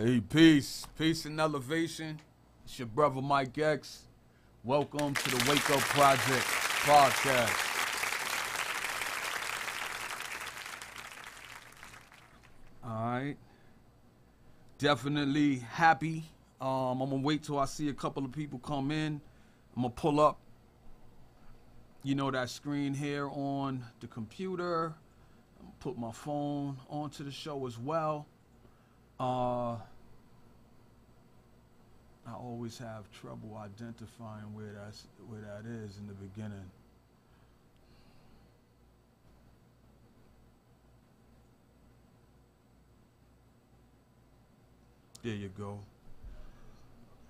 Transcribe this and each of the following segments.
Hey, peace. Peace and elevation. It's your brother Mike X. Welcome to the Wake Up Project podcast. All right. Definitely happy. I'm going to wait till I see a couple of people come in. I'm going to pull up, that screen here on the computer. I'm going to put my phone onto the show as well. I always have trouble identifying where that is in the beginning. There you go.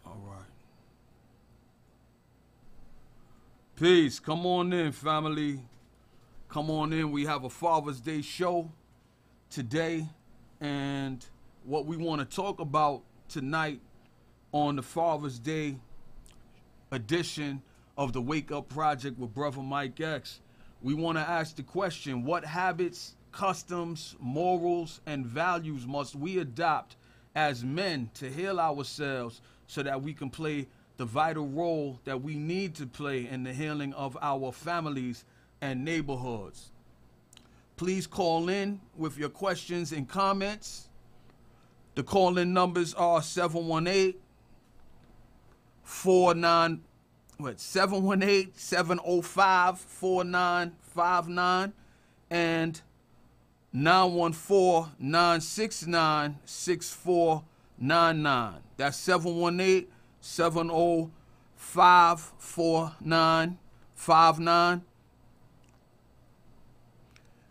All right. Peace. Come on in, family. Come on in. We have a Father's Day show today, and what we want to talk about tonight on the Father's Day edition of the Wake Up Project with Brother Mike X, we want to ask the question, what habits, customs, morals, and values must we adopt as men to heal ourselves so that we can play the vital role that we need to play in the healing of our families and neighborhoods? Please call in with your questions and comments. The call-in numbers are 718-705-4959 and 914-969-6499. That's 718-705-4959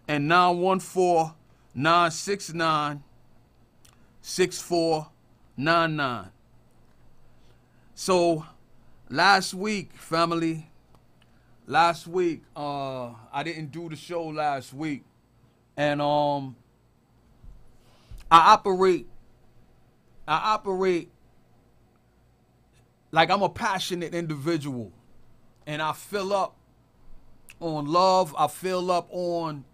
and 914-969-6499. So last week, family, I didn't do the show last week, and I operate like I'm a passionate individual, and I fill up on love, I fill up on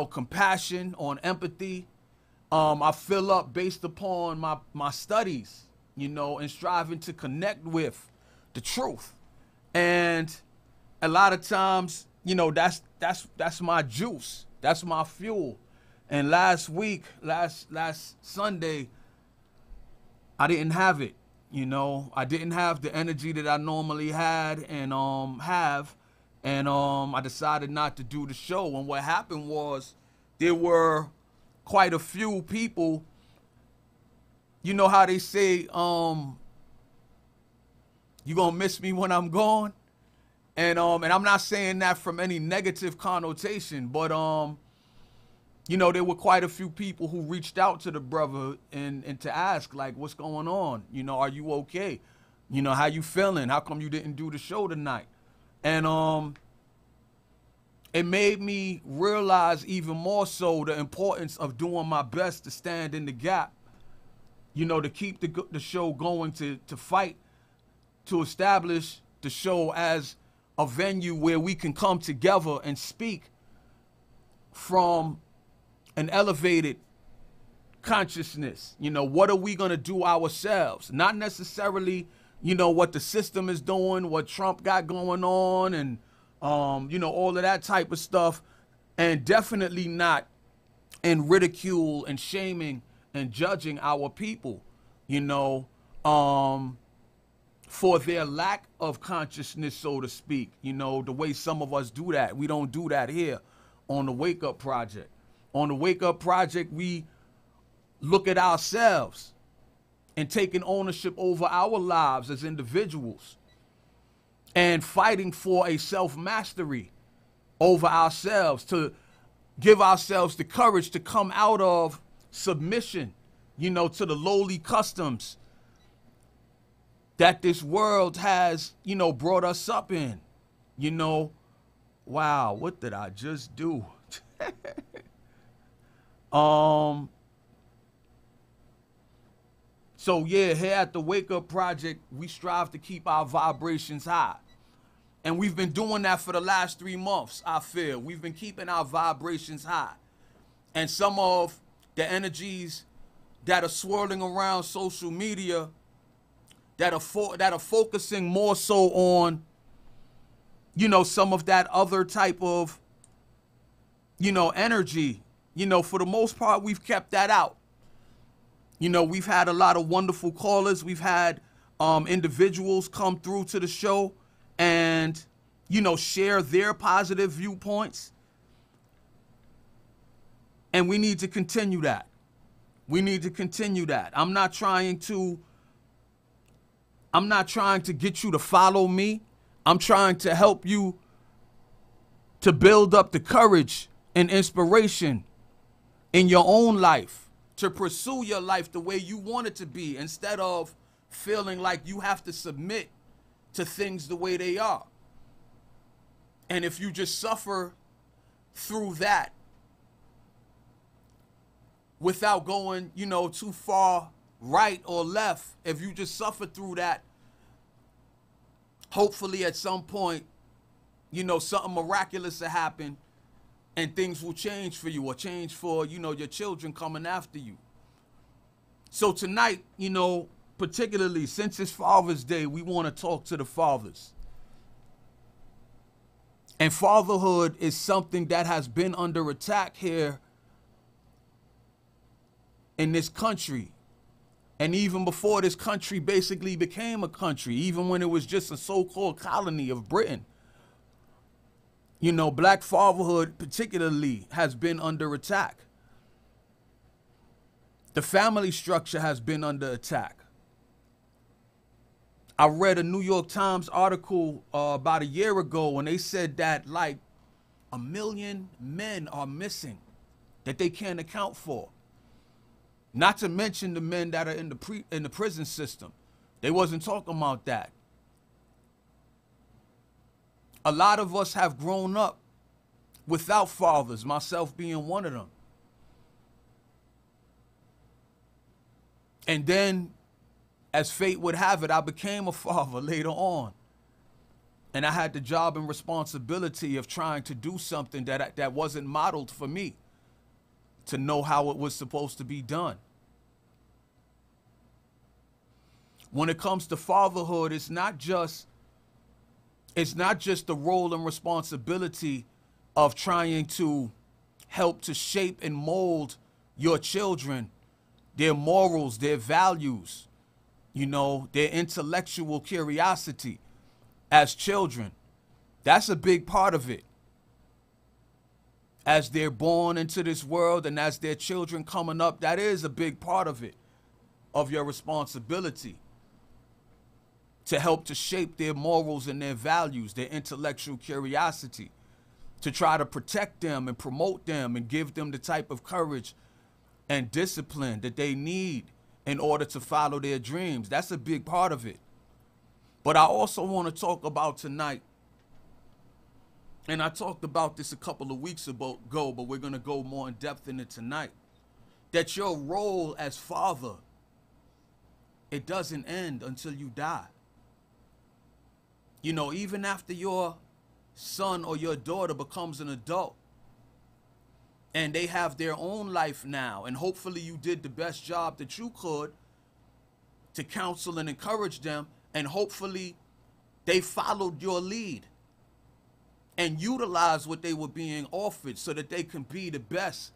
compassion, on empathy. I fill up based upon my studies, and striving to connect with the truth. And a lot of times, that's my juice. That's my fuel. And last Sunday, I didn't have it. I didn't have the energy that I normally had and have. And I decided not to do the show. And what happened was there were quite a few people, you know how they say, you gonna miss me when I'm gone? And I'm not saying that from any negative connotation, but there were quite a few people who reached out to the brother and to ask, like, what's going on? Are you okay? How you feeling? How come you didn't do the show tonight? And it made me realize even more so the importance of doing my best to stand in the gap, to keep the show going, to fight, to establish the show as a venue where we can come together and speak from an elevated consciousness. What are we going to do ourselves? Not necessarily, what the system is doing, what Trump got going on, and all of that type of stuff, and definitely not in ridicule and shaming and judging our people, for their lack of consciousness, so to speak, the way some of us do that. We don't do that here on the Wake Up Project. On the Wake Up Project, we look at ourselves and taking ownership over our lives as individuals, and fighting for a self-mastery over ourselves, to give ourselves the courage to come out of submission, to the lowly customs that this world has, brought us up in. Wow, what did I just do? So yeah, here at the Wake Up Project, we strive to keep our vibrations high. And we've been doing that for the last 3 months, I feel. We've been keeping our vibrations high. And some of the energies that are swirling around social media that are focusing more so on, you know, some of that other type of, you know, energy. You know, for the most part, we've kept that out. You know, we've had a lot of wonderful callers. We've had individuals come through to the show and, you know, share their positive viewpoints. And we need to continue that. We need to continue that. I'm not trying to get you to follow me. I'm trying to help you to build up the courage and inspiration in your own life, to pursue your life the way you want it to be, instead of feeling like you have to submit to things the way they are. And if you just suffer through that without going, you know, too far right or left, if you just suffer through that, hopefully at some point, you know, something miraculous will happen and things will change for you, or change for, you know, your children coming after you. So tonight, you know, particularly since it's Father's Day, we want to talk to the fathers. And fatherhood is something that has been under attack here in this country. And even before this country basically became a country, even when it was just a so-called colony of Britain, you know, black fatherhood particularly has been under attack. The family structure has been under attack. I read a New York Times article about a year ago, and they said that like 1 million men are missing that they can't account for. Not to mention the men that are in the prison system. They wasn't talking about that. A lot of us have grown up without fathers, myself being one of them. And then, as fate would have it, I became a father later on. And I had the job and responsibility of trying to do something that wasn't modeled for me, to know how it was supposed to be done. When it comes to fatherhood, it's not just the role and responsibility of trying to help to shape and mold your children, their morals, their values, you know, their intellectual curiosity as children. That's a big part of it. As they're born into this world and as their children coming up, that is a big part of it, of your responsibility, to help to shape their morals and their values, their intellectual curiosity, to try to protect them and promote them and give them the type of courage and discipline that they need in order to follow their dreams. That's a big part of it. But I also want to talk about tonight, and I talked about this a couple of weeks ago, but we're going to go more in depth in it tonight, that your role as father, it doesn't end until you die. You know, even after your son or your daughter becomes an adult and they have their own life now, and hopefully you did the best job that you could to counsel and encourage them, and hopefully they followed your lead and utilized what they were being offered so that they can be the best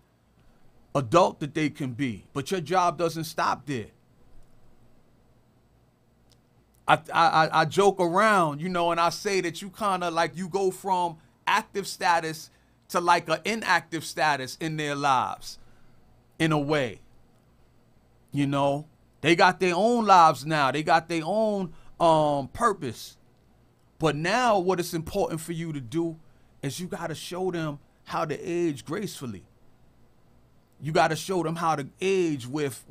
adult that they can be. But your job doesn't stop there. I joke around, you know, and I say that you kind of like, you go from active status to like an inactive status in their lives, in a way. You know, they got their own lives now. They got their own purpose. But now what is important for you to do is you got to show them how to age gracefully. You got to show them how to age with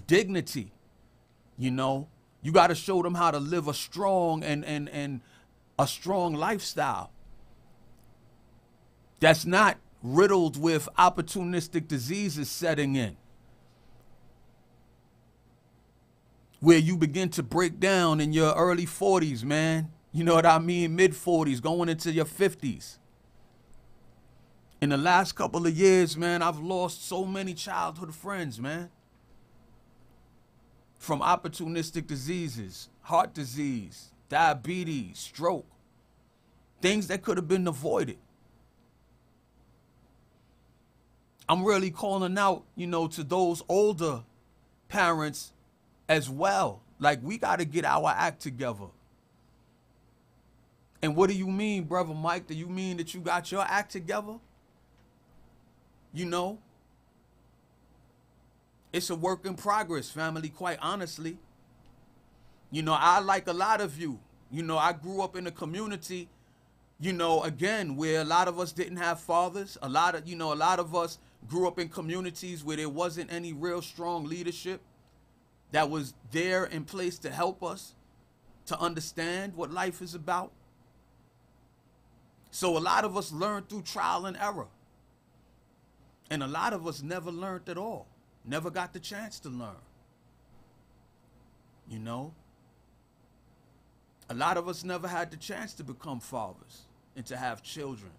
dignity, you know. You got to show them how to live a strong and a strong lifestyle that's not riddled with opportunistic diseases setting in, where you begin to break down in your early 40s, man. You know what I mean? Mid 40s, going into your 50s. In the last couple of years, man, I've lost so many childhood friends, man. From opportunistic diseases, heart disease, diabetes, stroke, things that could have been avoided. I'm really calling out, to those older parents as well. Like, we got to get our act together. And what do you mean, Brother Mike? Do you mean that you got your act together? It's a work in progress, family, quite honestly. I like a lot of you. I grew up in a community, again, where a lot of us didn't have fathers. A lot of us grew up in communities where there wasn't any real strong leadership that was there in place to help us to understand what life is about. So a lot of us learned through trial and error. And a lot of us never learned at all. Never got the chance to learn. A lot of us never had the chance to become fathers and to have children.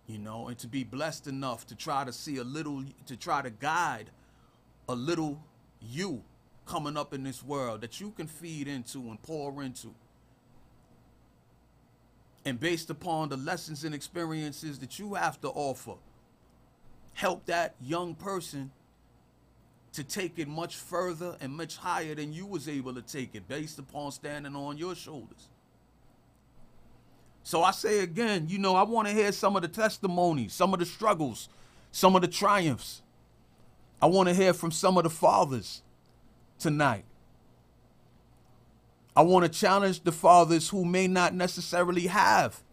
And to be blessed enough to try to see to try to guide a little you coming up in this world that you can feed into and pour into. And based upon the lessons and experiences that you have to offer, help that young person to take it much further and much higher than you was able to take it, based upon standing on your shoulders. So I say again, I want to hear some of the testimonies, some of the struggles, some of the triumphs. I want to hear from some of the fathers tonight. I want to challenge the fathers who may not necessarily have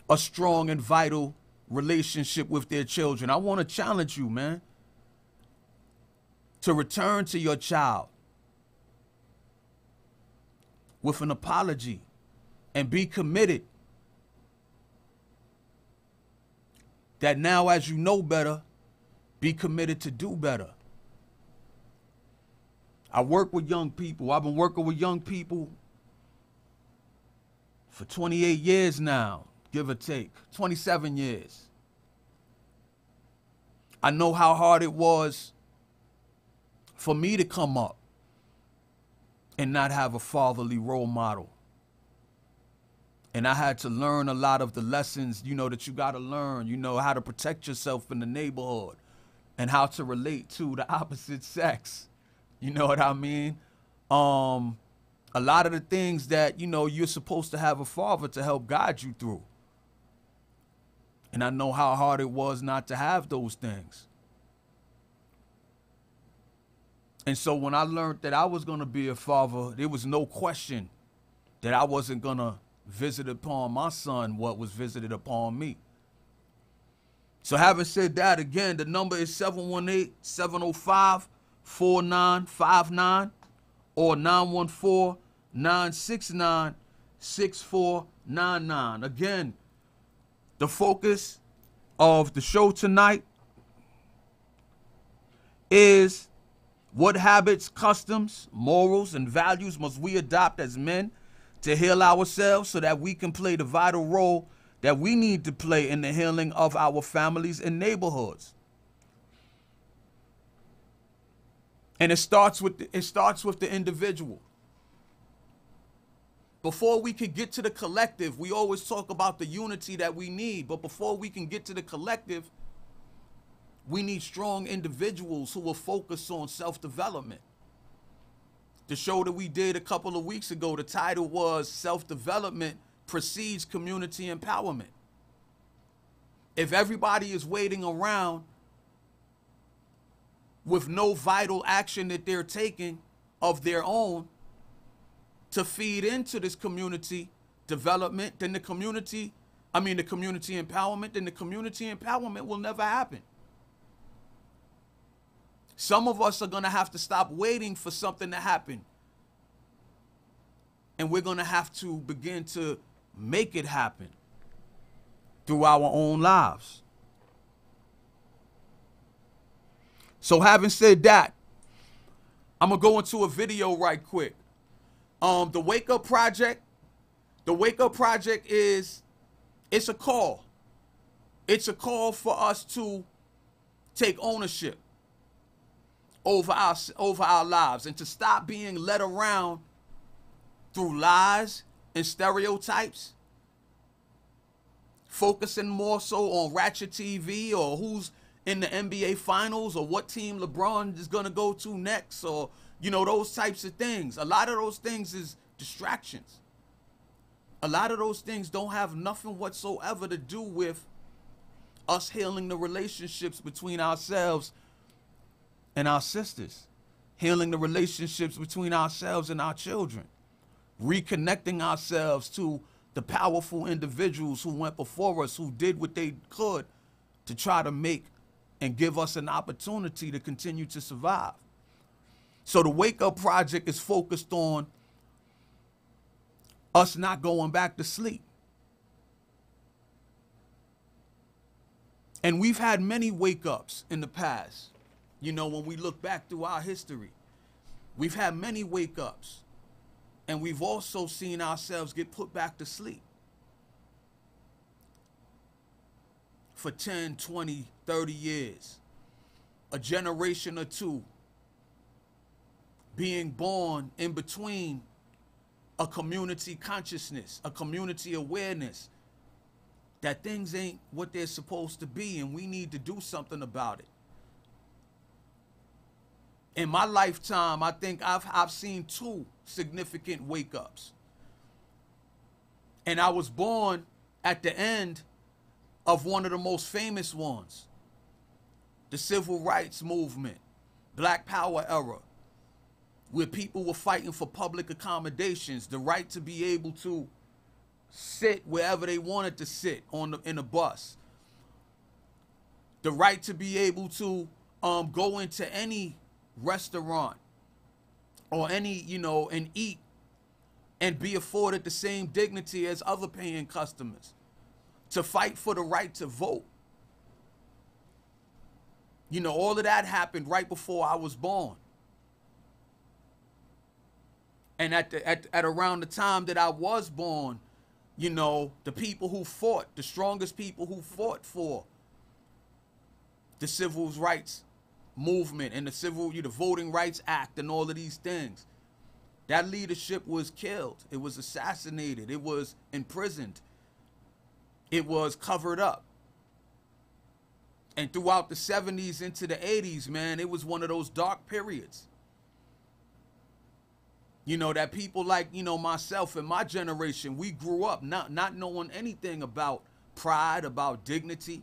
a strong and vital relationship with their children. I want to challenge you, man, to return to your child with an apology and be committed that now, as you know better, be committed to do better. I work with young people. I've been working with young people for 28 years now, give or take, 27 years. I know how hard it was for me to come up and not have a fatherly role model. And I had to learn a lot of the lessons, that you got to learn, how to protect yourself in the neighborhood and how to relate to the opposite sex. You know what I mean? A lot of the things that, you're supposed to have a father to help guide you through. And I know how hard it was not to have those things. And so when I learned that I was going to be a father, there was no question that I wasn't going to visit upon my son what was visited upon me. So having said that, again, the number is 718-705-4959 or 914-969-6499. Again, the focus of the show tonight is: what habits, customs, morals, and values must we adopt as men to heal ourselves so that we can play the vital role that we need to play in the healing of our families and neighborhoods? And it starts with the individual. Before we can get to the collective, we always talk about the unity that we need, but before we can get to the collective, we need strong individuals who will focus on self-development. The show that we did a couple of weeks ago, the title was Self-Development Precedes Community Empowerment. If everybody is waiting around with no vital action that they're taking of their own to feed into this community development, then the community empowerment, then the community empowerment will never happen. Some of us are going to have to stop waiting for something to happen. And we're going to have to begin to make it happen through our own lives. So having said that, I'm going to go into a video right quick. The Wake Up Project. The Wake Up Project it's a call. It's a call for us to take ownership over our lives and to stop being led around through lies and stereotypes, focusing more so on ratchet TV or who's in the NBA finals or what team LeBron is going to go to next, or, you know, those types of things. A lot of those things is distractions. A lot of those things don't have nothing whatsoever to do with us healing the relationships between ourselves and our sisters, healing the relationships between ourselves and our children, reconnecting ourselves to the powerful individuals who went before us, who did what they could to try to make and give us an opportunity to continue to survive. So the Wake Up Project is focused on us not going back to sleep. And we've had many wake-ups in the past. You know, when we look back through our history, we've had many wake-ups. And we've also seen ourselves get put back to sleep for 10, 20, 30 years. A generation or two being born in between a community consciousness, a community awareness that things ain't what they're supposed to be and we need to do something about it. In my lifetime, I think I've seen two significant wake-ups. And I was born at the end of one of the most famous ones, the Civil Rights Movement, Black Power era, where people were fighting for public accommodations, the right to be able to sit wherever they wanted to sit in a bus, the right to be able to go into any restaurant or any, you know, and eat and be afforded the same dignity as other paying customers, to fight for the right to vote. You know, all of that happened right before I was born. And at around the time that I was born, you know, the people who fought, the strongest people who fought for the civil rights movement and the Voting Rights Act and all of these things, that leadership was killed. It was assassinated. It was imprisoned. It was covered up. And throughout the 70s into the 80s, man, it was one of those dark periods. You know, that people like, you know, myself and my generation, we grew up not knowing anything about pride, about dignity,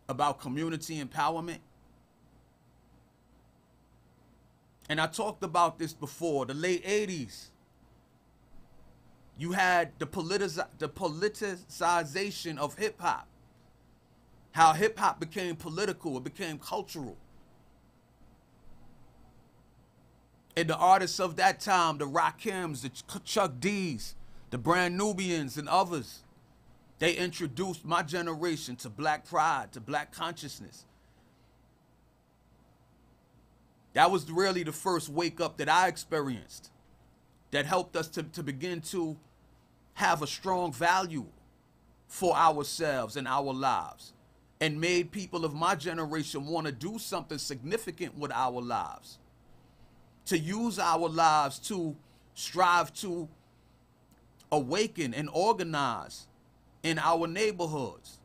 about community empowerment. And I talked about this before, the late 80s. You had the politicization of hip hop. How hip hop became political, it became cultural. And the artists of that time, the Rakims, the Chuck D's, the Brand Nubians and others, they introduced my generation to black pride, to black consciousness. That was really the first wake up that I experienced that helped us to begin to have a strong value for ourselves and our lives, and made people of my generation want to do something significant with our lives, to use our lives to strive to awaken and organize in our neighborhoods,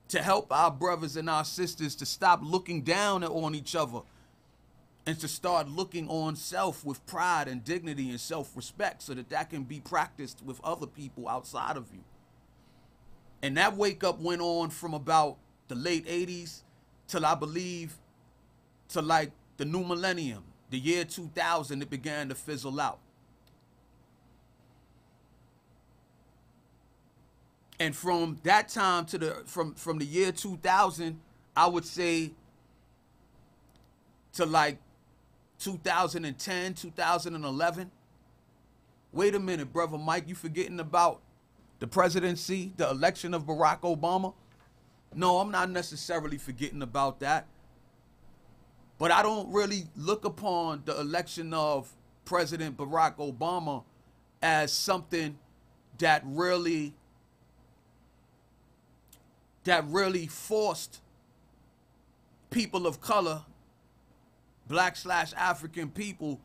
to help our brothers and our sisters to stop looking down on each other and to start looking on self with pride and dignity and self-respect, so that that can be practiced with other people outside of you. And that wake up went on from about the late 80s till, I believe, to like the new millennium, the year 2000, it began to fizzle out. And from that time to from the year 2000, I would say to like 2010, 2011. Wait a minute, brother Mike, you forgetting about the presidency, the election of Barack Obama? No, I'm not necessarily forgetting about that. But I don't really look upon the election of President Barack Obama as something that really that really forced people of color, Black/African people,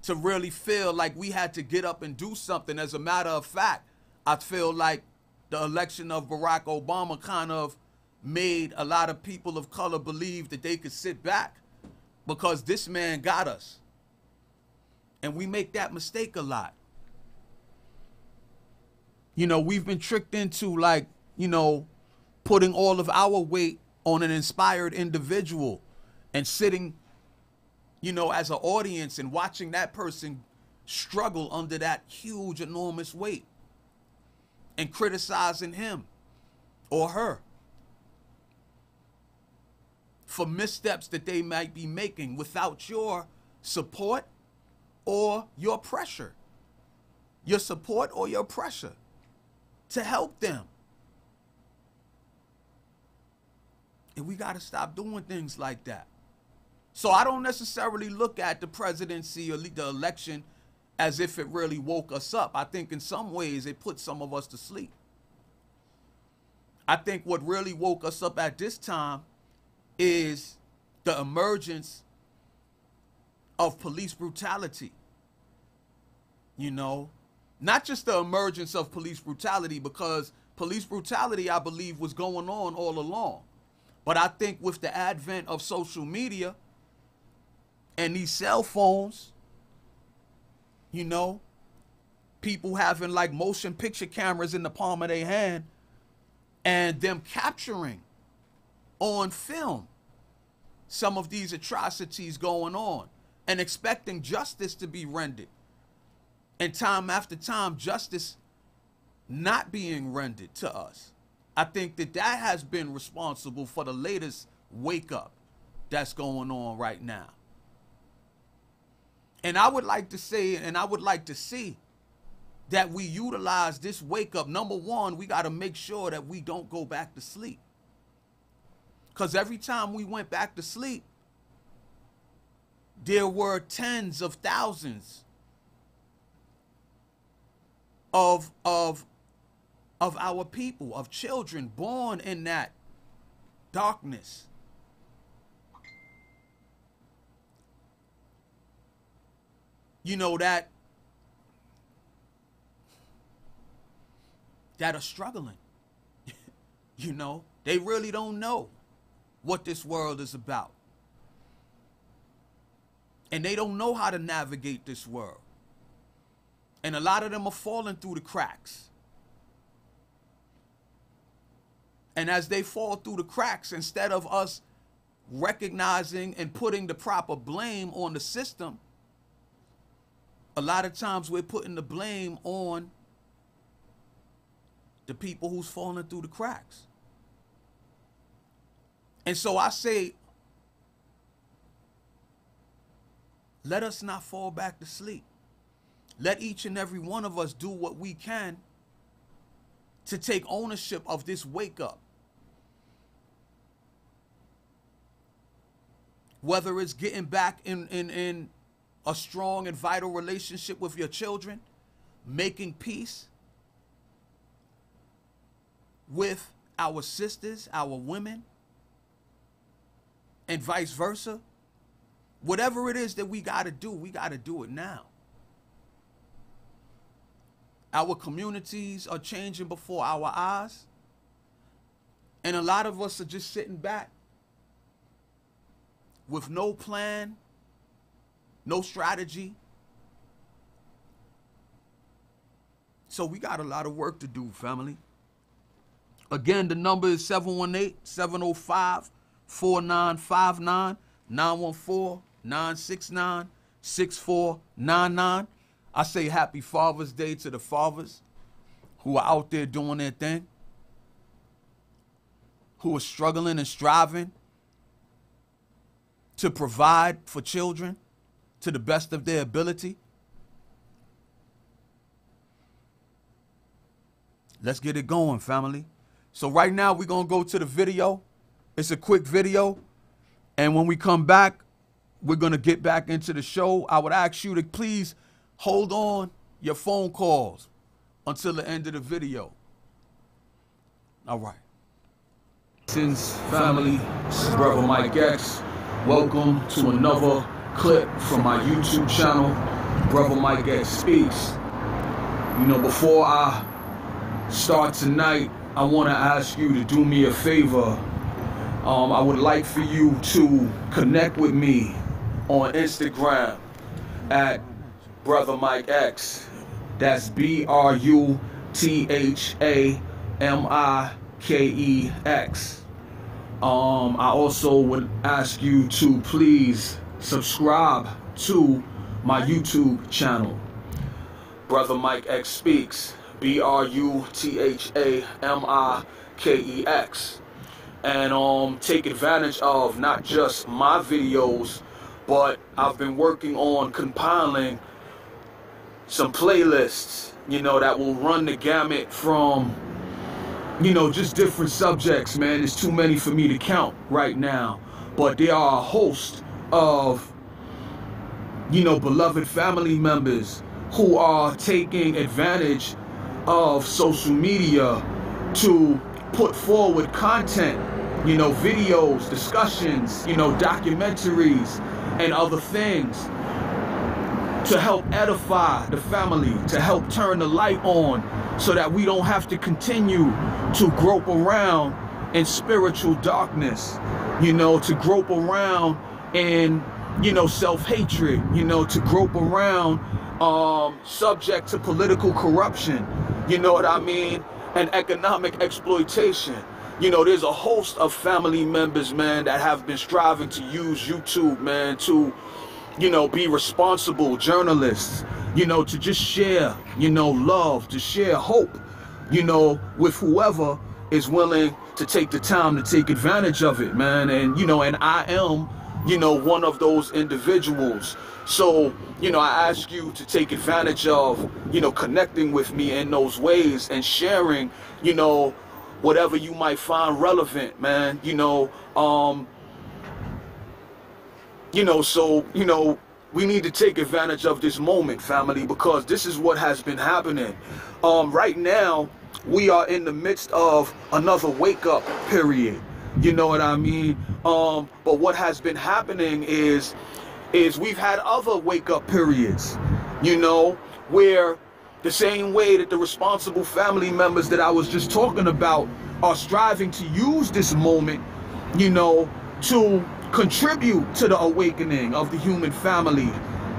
to really feel like we had to get up and do something. As a matter of fact, I feel like the election of Barack Obama kind of made a lot of people of color believe that they could sit back because this man got us. And we make that mistake a lot. You know, we've been tricked into, like, you know, putting all of our weight on an inspired individual and sitting, you know, as an audience and watching that person struggle under that huge, enormous weight and criticizing him or her for missteps that they might be making without your support or your pressure. Your support or your pressure to help them. And we got to stop doing things like that. So I don't necessarily look at the presidency or the election as if it really woke us up. I think in some ways it put some of us to sleep. I think what really woke us up at this time is the emergence of police brutality. You know, not just the emergence of police brutality, because police brutality, I believe, was going on all along. But I think with the advent of social media and these cell phones, you know, people having like motion picture cameras in the palm of their hand and them capturing on film some of these atrocities going on and expecting justice to be rendered. And time after time, justice not being rendered to us. I think that that has been responsible for the latest wake up that's going on right now. And I would like to say, and I would like to see that we utilize this wake up. Number one, we got to make sure that we don't go back to sleep. Because every time we went back to sleep, there were tens of thousands of our people, of children born in that darkness. You know, that are struggling. You know, they really don't know what this world is about. And they don't know how to navigate this world. And a lot of them are falling through the cracks. And as they fall through the cracks, instead of us recognizing and putting the proper blame on the system, a lot of times we're putting the blame on the people who's falling through the cracks. And so I say, let us not fall back to sleep. Let each and every one of us do what we can to take ownership of this wake up. Whether it's getting back in a strong and vital relationship with your children, making peace with our sisters, our women, and vice versa. Whatever it is that we got to do it now. Our communities are changing before our eyes. And a lot of us are just sitting back with no plan, no strategy. So we got a lot of work to do, family. Again, the number is 718-705-4959, 914-969-6499. I say happy Father's Day to the fathers who are out there doing their thing, who are struggling and striving to provide for children to the best of their ability. Let's get it going, family. So right now we're going to go to the video. It's a quick video. And when we come back, we're going to get back into the show. I would ask you to please hold on your phone calls until the end of the video. All right. Family, this is Brother Mike X. Welcome to another clip from my YouTube channel, Brother Mike X Speaks. You know, before I start tonight, I want to ask you to do me a favor. I would like for you to connect with me on Instagram at Brother Mike X. That's BruthaMikeX. I also would ask you to please subscribe to my YouTube channel, Brother Mike X Speaks, BruthaMikeX, and take advantage of not just my videos, but I've been working on compiling some playlists, you know, that will run the gamut from, you know, just different subjects, man. There's too many for me to count right now. But there are a host of, you know, beloved family members who are taking advantage of social media to put forward content, you know, videos, discussions, you know, documentaries, and other things to help edify the family, to help turn the light on so that we don't have to continue to grope around in spiritual darkness, you know, to grope around in, you know, self-hatred, you know, to grope around subject to political corruption, you know what I mean, and economic exploitation. You know, there's a host of family members, man, that have been striving to use YouTube, man, to, you know, be responsible journalists, you know, to just share, you know, love, to share hope, you know, with whoever is willing to take the time to take advantage of it, man. And, you know, and I am, you know, one of those individuals. So, you know, I ask you to take advantage of, you know, connecting with me in those ways and sharing, you know, whatever you might find relevant, man, you know, so, you know, we need to take advantage of this moment, family, because this is what has been happening. Right now, we are in the midst of another wake-up period. You know what I mean? But what has been happening is we've had other wake-up periods, you know, where the same way that the responsible family members that I was just talking about are striving to use this moment, you know, to contribute to the awakening of the human family,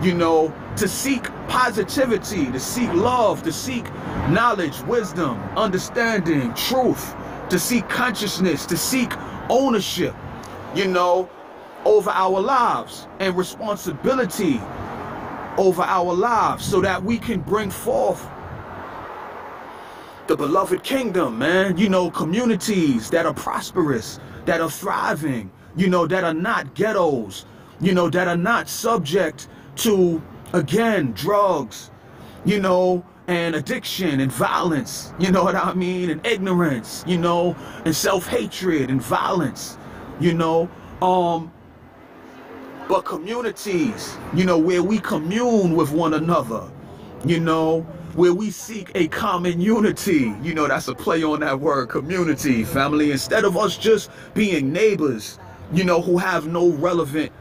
you know, to seek positivity, to seek love, to seek knowledge, wisdom, understanding, truth, to seek consciousness, to seek ownership, you know, over our lives and responsibility over our lives so that we can bring forth the beloved kingdom, man, you know, communities that are prosperous, that are thriving, you know, that are not ghettos, you know, that are not subject to, again, drugs, you know, and addiction and violence, you know what I mean, and ignorance, you know, and self-hatred and violence, you know, but communities, you know, where we commune with one another, you know, where we seek a common unity, you know, that's a play on that word, community, family, instead of us just being neighbors, you know, who have no relevant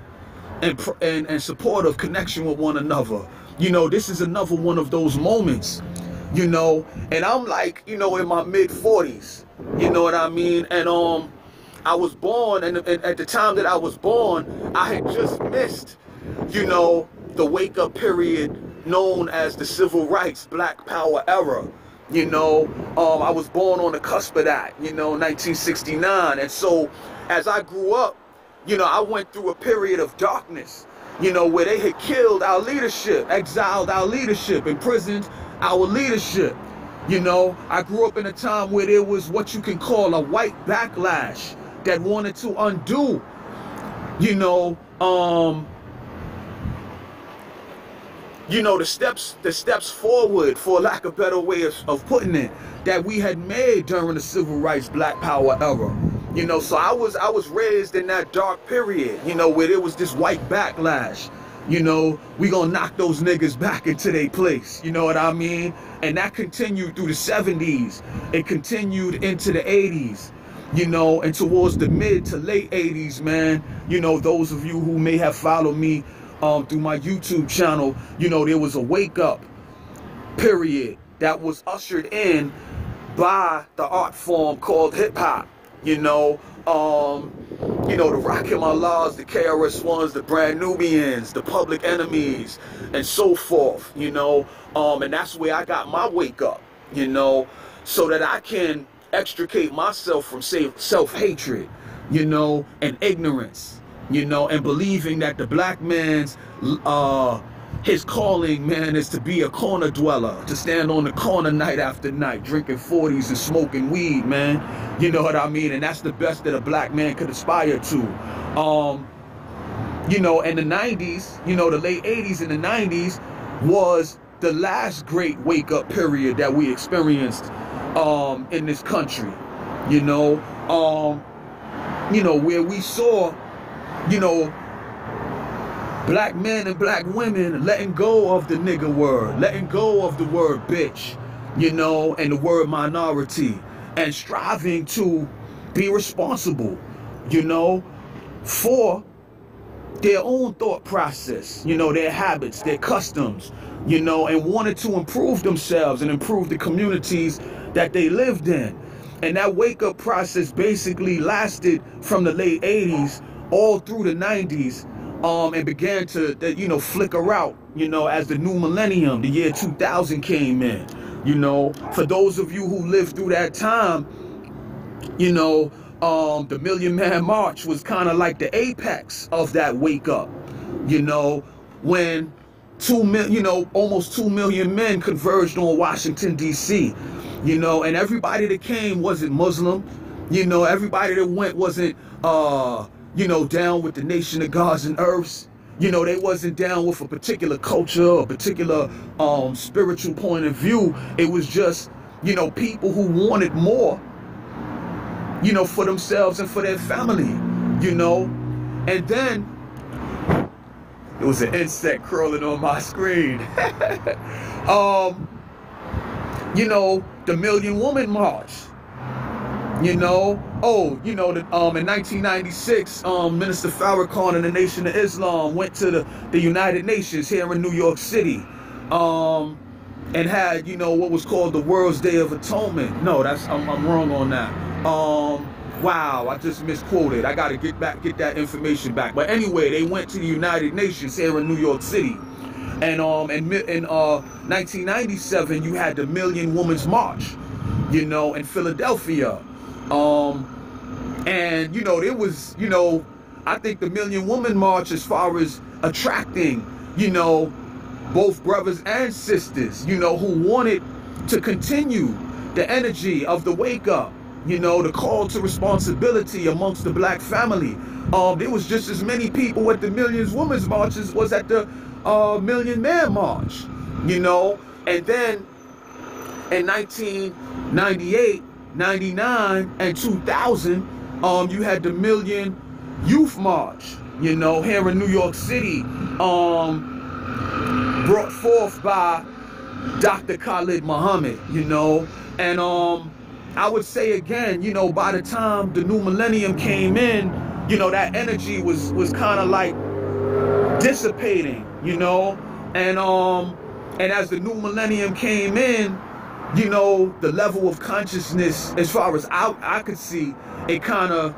and supportive connection with one another. You know, this is another one of those moments, you know, and I'm like, you know, in my mid-40s, you know what I mean, and I was born, and at the time that I was born, I had just missed, you know, the wake-up period known as the Civil Rights, Black Power era. You know, I was born on the cusp of that, you know, 1969. And so as I grew up, you know, I went through a period of darkness, you know, where they had killed our leadership, exiled our leadership, imprisoned our leadership. You know, I grew up in a time where there was what you can call a white backlash that wanted to undo, you know, the steps forward, for lack of a better way of putting it, that we had made during the Civil Rights Black Power era. You know, so I was raised in that dark period, you know, where there was this white backlash. You know, we gonna knock those niggas back into their place, you know what I mean? And that continued through the 70s. It continued into the 80s. you know, and towards the mid to late 80s, man, you know, those of you who may have followed me through my YouTube channel, you know, there was a wake up period that was ushered in by the art form called hip hop, you know, the Rakim Allahs, the KRS-Ones, the Brand Nubians, the Public Enemies, and so forth, you know, and that's where I got my wake up, you know, so that I can extricate myself from self-hatred, you know, and ignorance, you know, and believing that the black man's, his calling, man, is to be a corner dweller, to stand on the corner night after night, drinking 40s and smoking weed, man. You know what I mean? And that's the best that a black man could aspire to. You know, in the 90s, you know, the late 80s and the 90s was the last great wake-up period that we experienced in this country. You know, where we saw, you know, black men and black women letting go of the nigger word, letting go of the word bitch, you know, and the word minority, and striving to be responsible, you know, for their own thought process, you know, their habits, their customs, you know, and wanted to improve themselves and improve the communities that they lived in. And that wake-up process basically lasted from the late 80s all through the 90s, and began to, you know, flicker out, you know, as the new millennium, the year 2000 came in. You know, for those of you who lived through that time, you know, the Million Man March was kind of like the apex of that wake up, you know, when almost 2 million men converged on Washington, D.C., you know, and everybody that came wasn't Muslim, you know, everybody that went wasn't, you know, down with the Nation of Gods and Earths. You know, they wasn't down with a particular culture or a particular spiritual point of view. It was just, you know, people who wanted more, you know, for themselves and for their family, you know. And then it was an insect crawling on my screen. You know, the Million Woman March. You know, in 1996, Minister Farrakhan and the Nation of Islam went to the United Nations here in New York City, and had, you know, what was called the World's Day of Atonement. No, I'm wrong on that. Wow, I just misquoted. I got to get that information back. But anyway, they went to the United Nations here in New York City, and in 1997, you had the Million Women's March, you know, in Philadelphia. And, you know, there was, you know, I think the Million Woman March, as far as attracting, you know, both brothers and sisters, you know, who wanted to continue the energy of the wake up, you know, the call to responsibility amongst the black family. There was just as many people at the Million Women's March as was at the Million Man March, you know. And then in 1998, 99 and 2000, you had the Million Youth March, you know, here in New York City, brought forth by Dr. Khalid Muhammad, you know. And I would say again, you know, by the time the new millennium came in, you know, that energy was kind of like dissipating, you know. And as the new millennium came in, you know, the level of consciousness, as far as I could see, it kind of,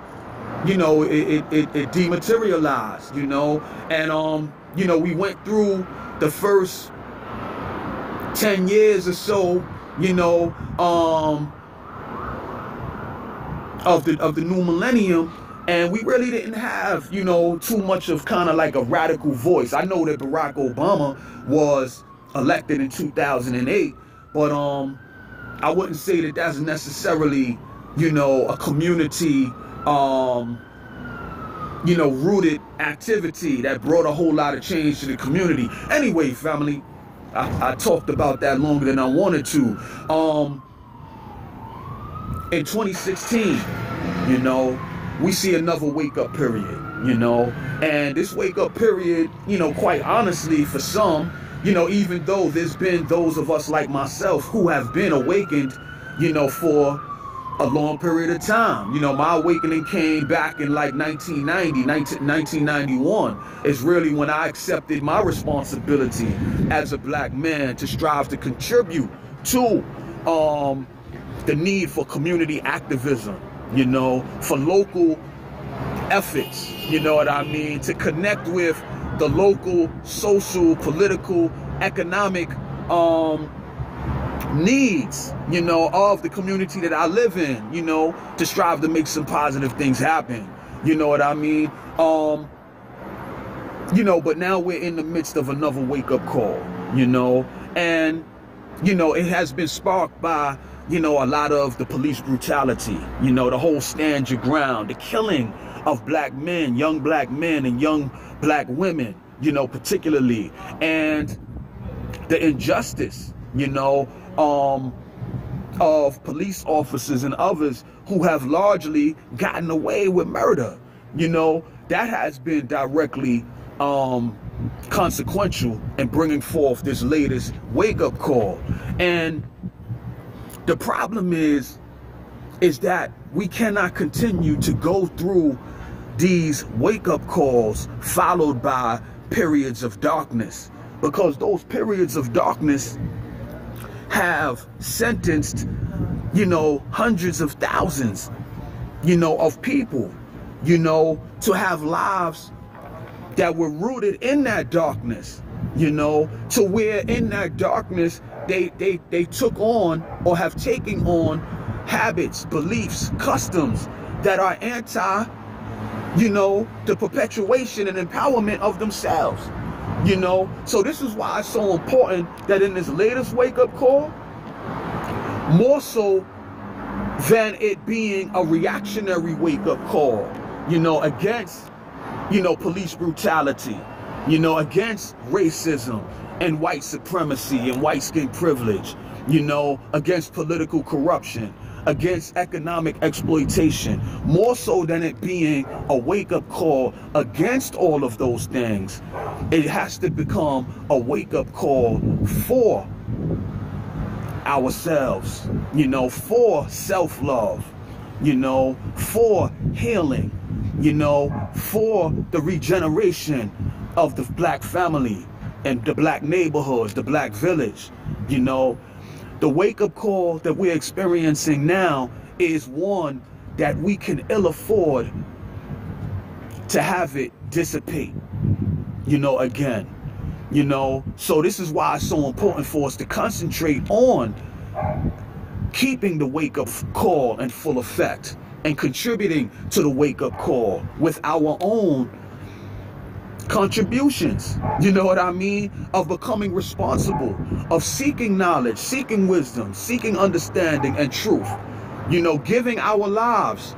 you know, it dematerialized, you know. And, you know, we went through the first 10 years or so, you know, of the new millennium, and we really didn't have, you know, too much of kind of like a radical voice. I know that Barack Obama was elected in 2008, but I wouldn't say that that's necessarily, you know, a community, you know, rooted activity that brought a whole lot of change to the community. Anyway, family, I talked about that longer than I wanted to. In 2016, you know, we see another wake-up period, you know. And this wake-up period, you know, quite honestly, for some, you know, even though there's been those of us like myself who have been awakened, you know, for, a long period of time. You know, my awakening came back in like 1991 is really when I accepted my responsibility as a black man to strive to contribute to the need for community activism, you know, for local efforts, you know what I mean, to connect with the local social, political, economic needs, you know, of the community that I live in, you know, to strive to make some positive things happen, you know what I mean. You know, but now we're in the midst of another wake-up call, you know, and you know, it has been sparked by, you know, a lot of the police brutality, you know, the whole stand your ground, the killing of black men, young black men and young black women, you know, particularly, and the injustice, you know, of police officers and others who have largely gotten away with murder. You know, that has been directly consequential in bringing forth this latest wake-up call. And the problem is that we cannot continue to go through these wake-up calls followed by periods of darkness, because those periods of darkness have sentenced, you know, hundreds of thousands, you know, of people, you know, to have lives that were rooted in that darkness, you know, to where in that darkness they took on or have taken on habits, beliefs, customs that are anti, you know, the perpetuation and empowerment of themselves, you know. So this is why it's so important that in this latest wake-up call, more so than it being a reactionary wake-up call, you know, against, you know, police brutality, you know, against racism and white supremacy and white skin privilege, you know, against political corruption, against economic exploitation, more so than it being a wake-up call against all of those things, it has to become a wake-up call for ourselves, you know, for self-love, you know, for healing, you know, for the regeneration of the black family and the black neighborhoods, the black village, you know. The wake-up call that we're experiencing now is one that we can ill afford to have it dissipate, you know, again, you know. So this is why it's so important for us to concentrate on keeping the wake-up call in full effect and contributing to the wake-up call with our own contributions, you know what I mean, of becoming responsible, of seeking knowledge, seeking wisdom, seeking understanding and truth, you know, giving our lives,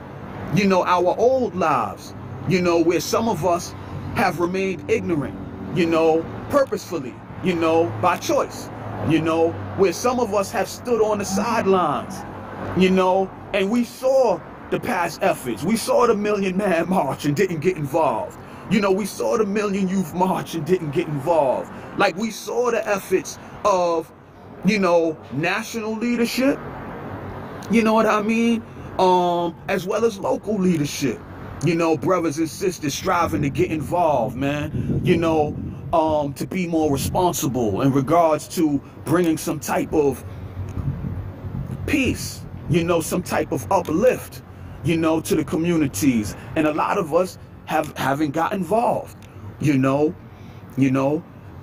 you know, our old lives, you know, where some of us have remained ignorant, you know, purposefully, you know, by choice, you know, where some of us have stood on the sidelines, you know, and we saw the past efforts. We saw the Million Man March and didn't get involved. You know, we saw the Million Youth March and didn't get involved. Like, we saw the efforts of, you know, national leadership, you know what I mean, as well as local leadership, you know, brothers and sisters striving to get involved, man, you know, to be more responsible in regards to bringing some type of peace, you know, some type of uplift, you know, to the communities. And a lot of us haven't got involved, you know,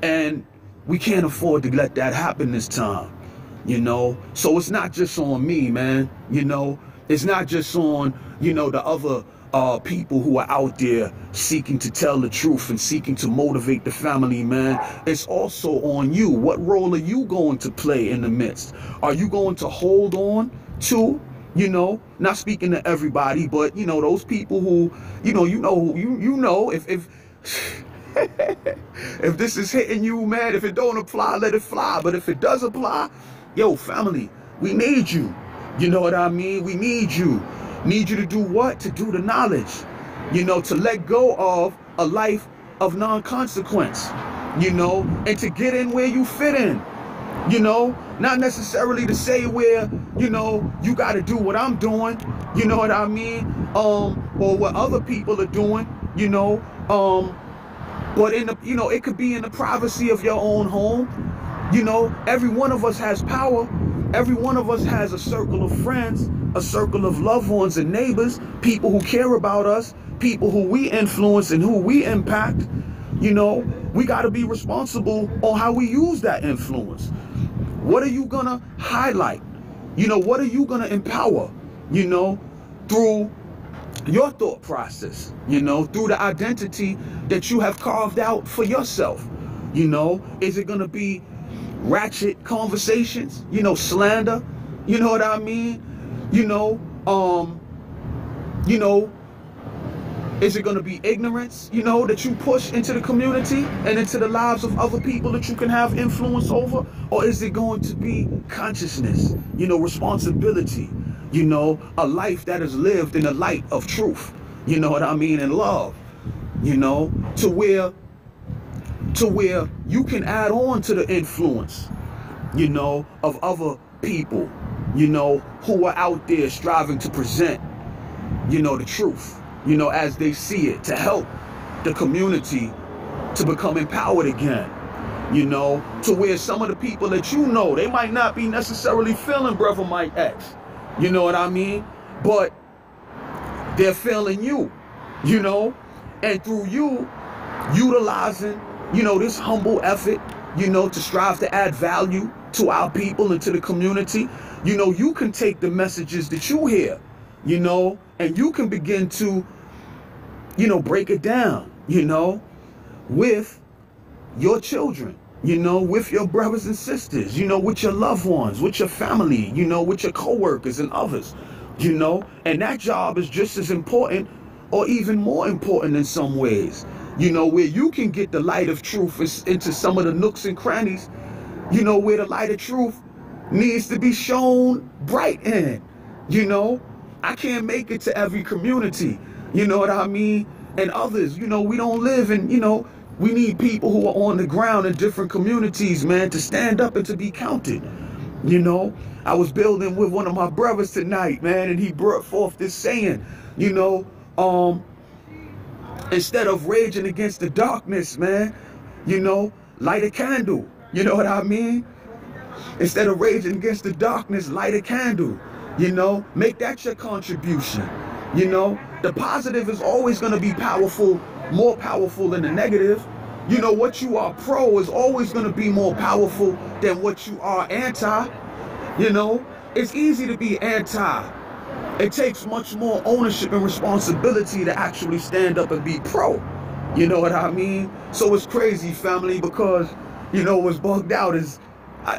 and we can't afford to let that happen this time, you know. So it's not just on me, man, you know, it's not just on, you know, the other people who are out there seeking to tell the truth and seeking to motivate the family, man. It's also on you. What role are you going to play in the midst? Are you going to hold on to, you know, not speaking to everybody, but, you know, those people who, you know, if if this is hitting you, man, if it don't apply, let it fly. But if it does apply, yo, family, we need you. You know what I mean? We need you. Need you to do what? To do the knowledge, you know, to let go of a life of non-consequence, you know, and to get in where you fit in, You know, not necessarily to say where, you know, you got to do what I'm doing, you know what I mean? Or what other people are doing, you know, but in the, you know, it could be in the privacy of your own home. You know, every one of us has power. Every one of us has a circle of friends, a circle of loved ones and neighbors, people who care about us, people who we influence and who we impact. You know, we got to be responsible on how we use that influence. What are you gonna highlight? You know, what are you gonna empower, you know, through your thought process, you know, through the identity that you have carved out for yourself? You know, is it gonna be ratchet conversations, you know, slander, you know what I mean? You know, you know, is it going to be ignorance, you know, that you push into the community and into the lives of other people that you can have influence over? Or is it going to be consciousness, you know, responsibility, you know, a life that is lived in the light of truth, you know what I mean, and love, you know, to where you can add on to the influence, you know, of other people, you know, who are out there striving to present, you know, the truth, you know, as they see it, to help the community to become empowered again, you know, to where some of the people that you know, they might not be necessarily feeling Brother Mike X, you know what I mean? But they're feeling you, you know, and through you utilizing, you know, this humble effort, you know, to strive to add value to our people and to the community, you know, you can take the messages that you hear, you know, and you can begin to, you know, break it down, you know, with your children, you know, with your brothers and sisters, you know, with your loved ones, with your family, you know, with your coworkers and others, you know, and that job is just as important or even more important in some ways, you know, where you can get the light of truth into some of the nooks and crannies, you know, where the light of truth needs to be shown bright in, you know. I can't make it to every community, you know what I mean? And others, you know, we don't live in, you know, we need people who are on the ground in different communities, man, to stand up and to be counted, you know. I was building with one of my brothers tonight, man, and he brought forth this saying, you know, instead of raging against the darkness, man, you know, light a candle, you know what I mean? Instead of raging against the darkness, light a candle, you know, make that your contribution. You know, the positive is always going to be powerful, more powerful than the negative. You know, what you are pro is always going to be more powerful than what you are anti. You know, it's easy to be anti. It takes much more ownership and responsibility to actually stand up and be pro. You know what I mean? So it's crazy, family, because, you know, what's bugged out is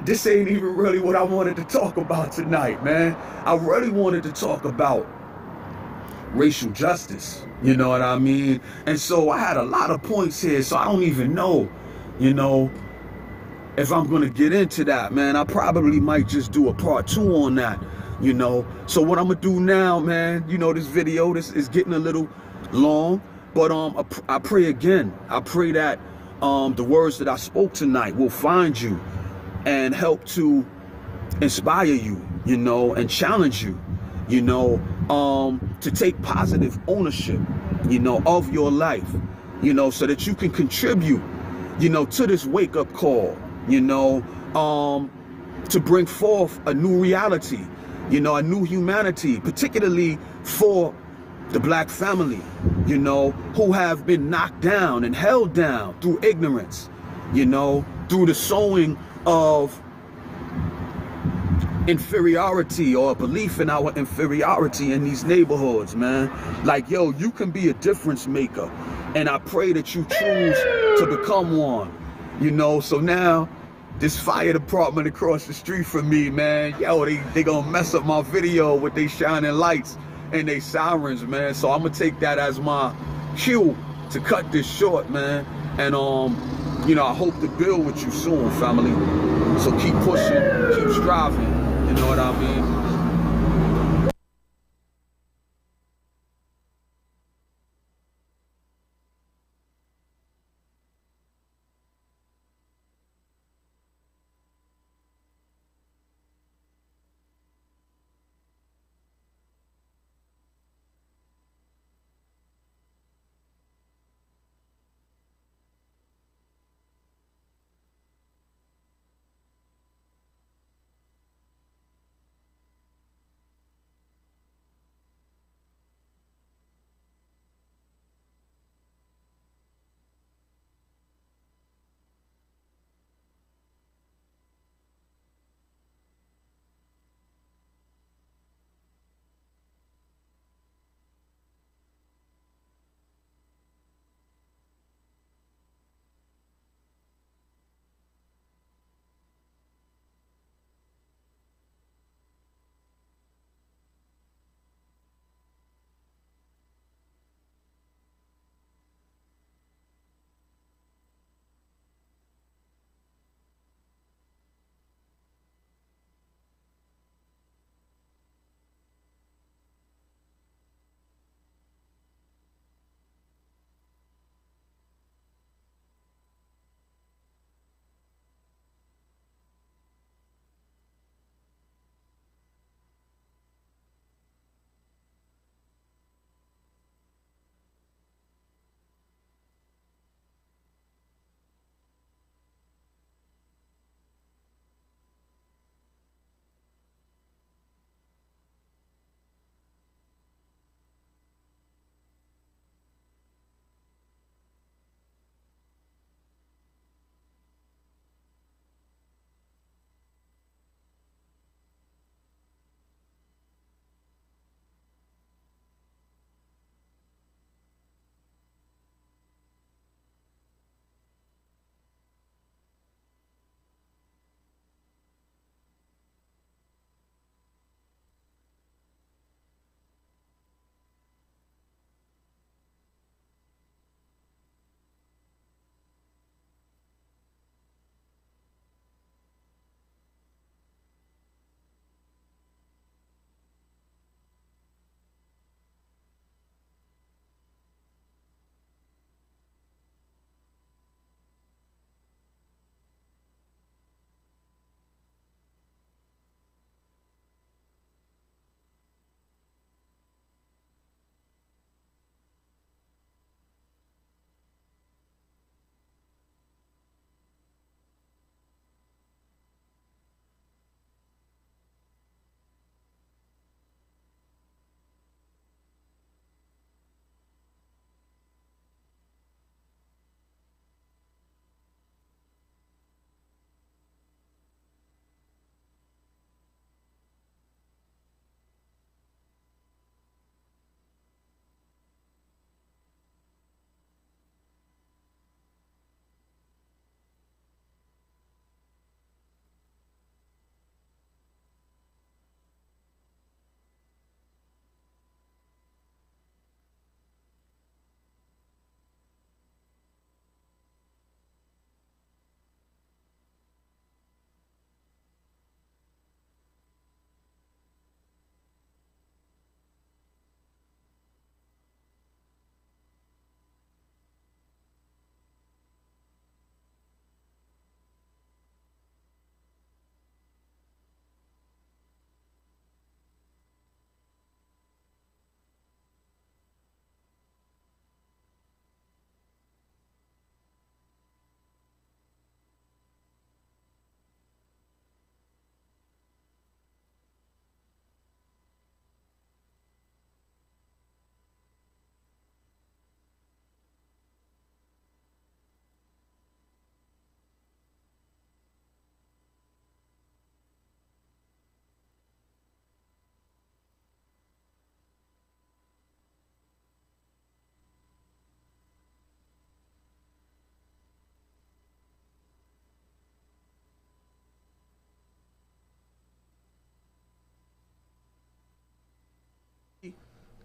this ain't even really what I wanted to talk about tonight, man. I really wanted to talk about racial justice, you know what I mean? And so I had a lot of points here, so I don't even know, you know, if I'm going to get into that, man. I probably might just do a part 2 on that, you know. So what I'm going to do now, man, you know, this video, this is getting a little long, but I pray again. I pray that the words that I spoke tonight will find you and help to inspire you, you know, and challenge you, you know, to take positive ownership, you know, of your life, you know, so that you can contribute, you know, to this wake-up call, you know, to bring forth a new reality, you know, a new humanity, particularly for the black family, you know, who have been knocked down and held down through ignorance, you know, through the sowing of inferiority or a belief in our inferiority in these neighborhoods, man. Like, yo, you can be a difference maker, and I pray that you choose to become one, you know. So now this fire department across the street from me, man, yo, they gonna mess up my video with they shining lights and they sirens, man. So I'm gonna take that as my cue to cut this short, man. And you know, I hope to build with you soon, family. So keep pushing, keep striving, you know what I mean?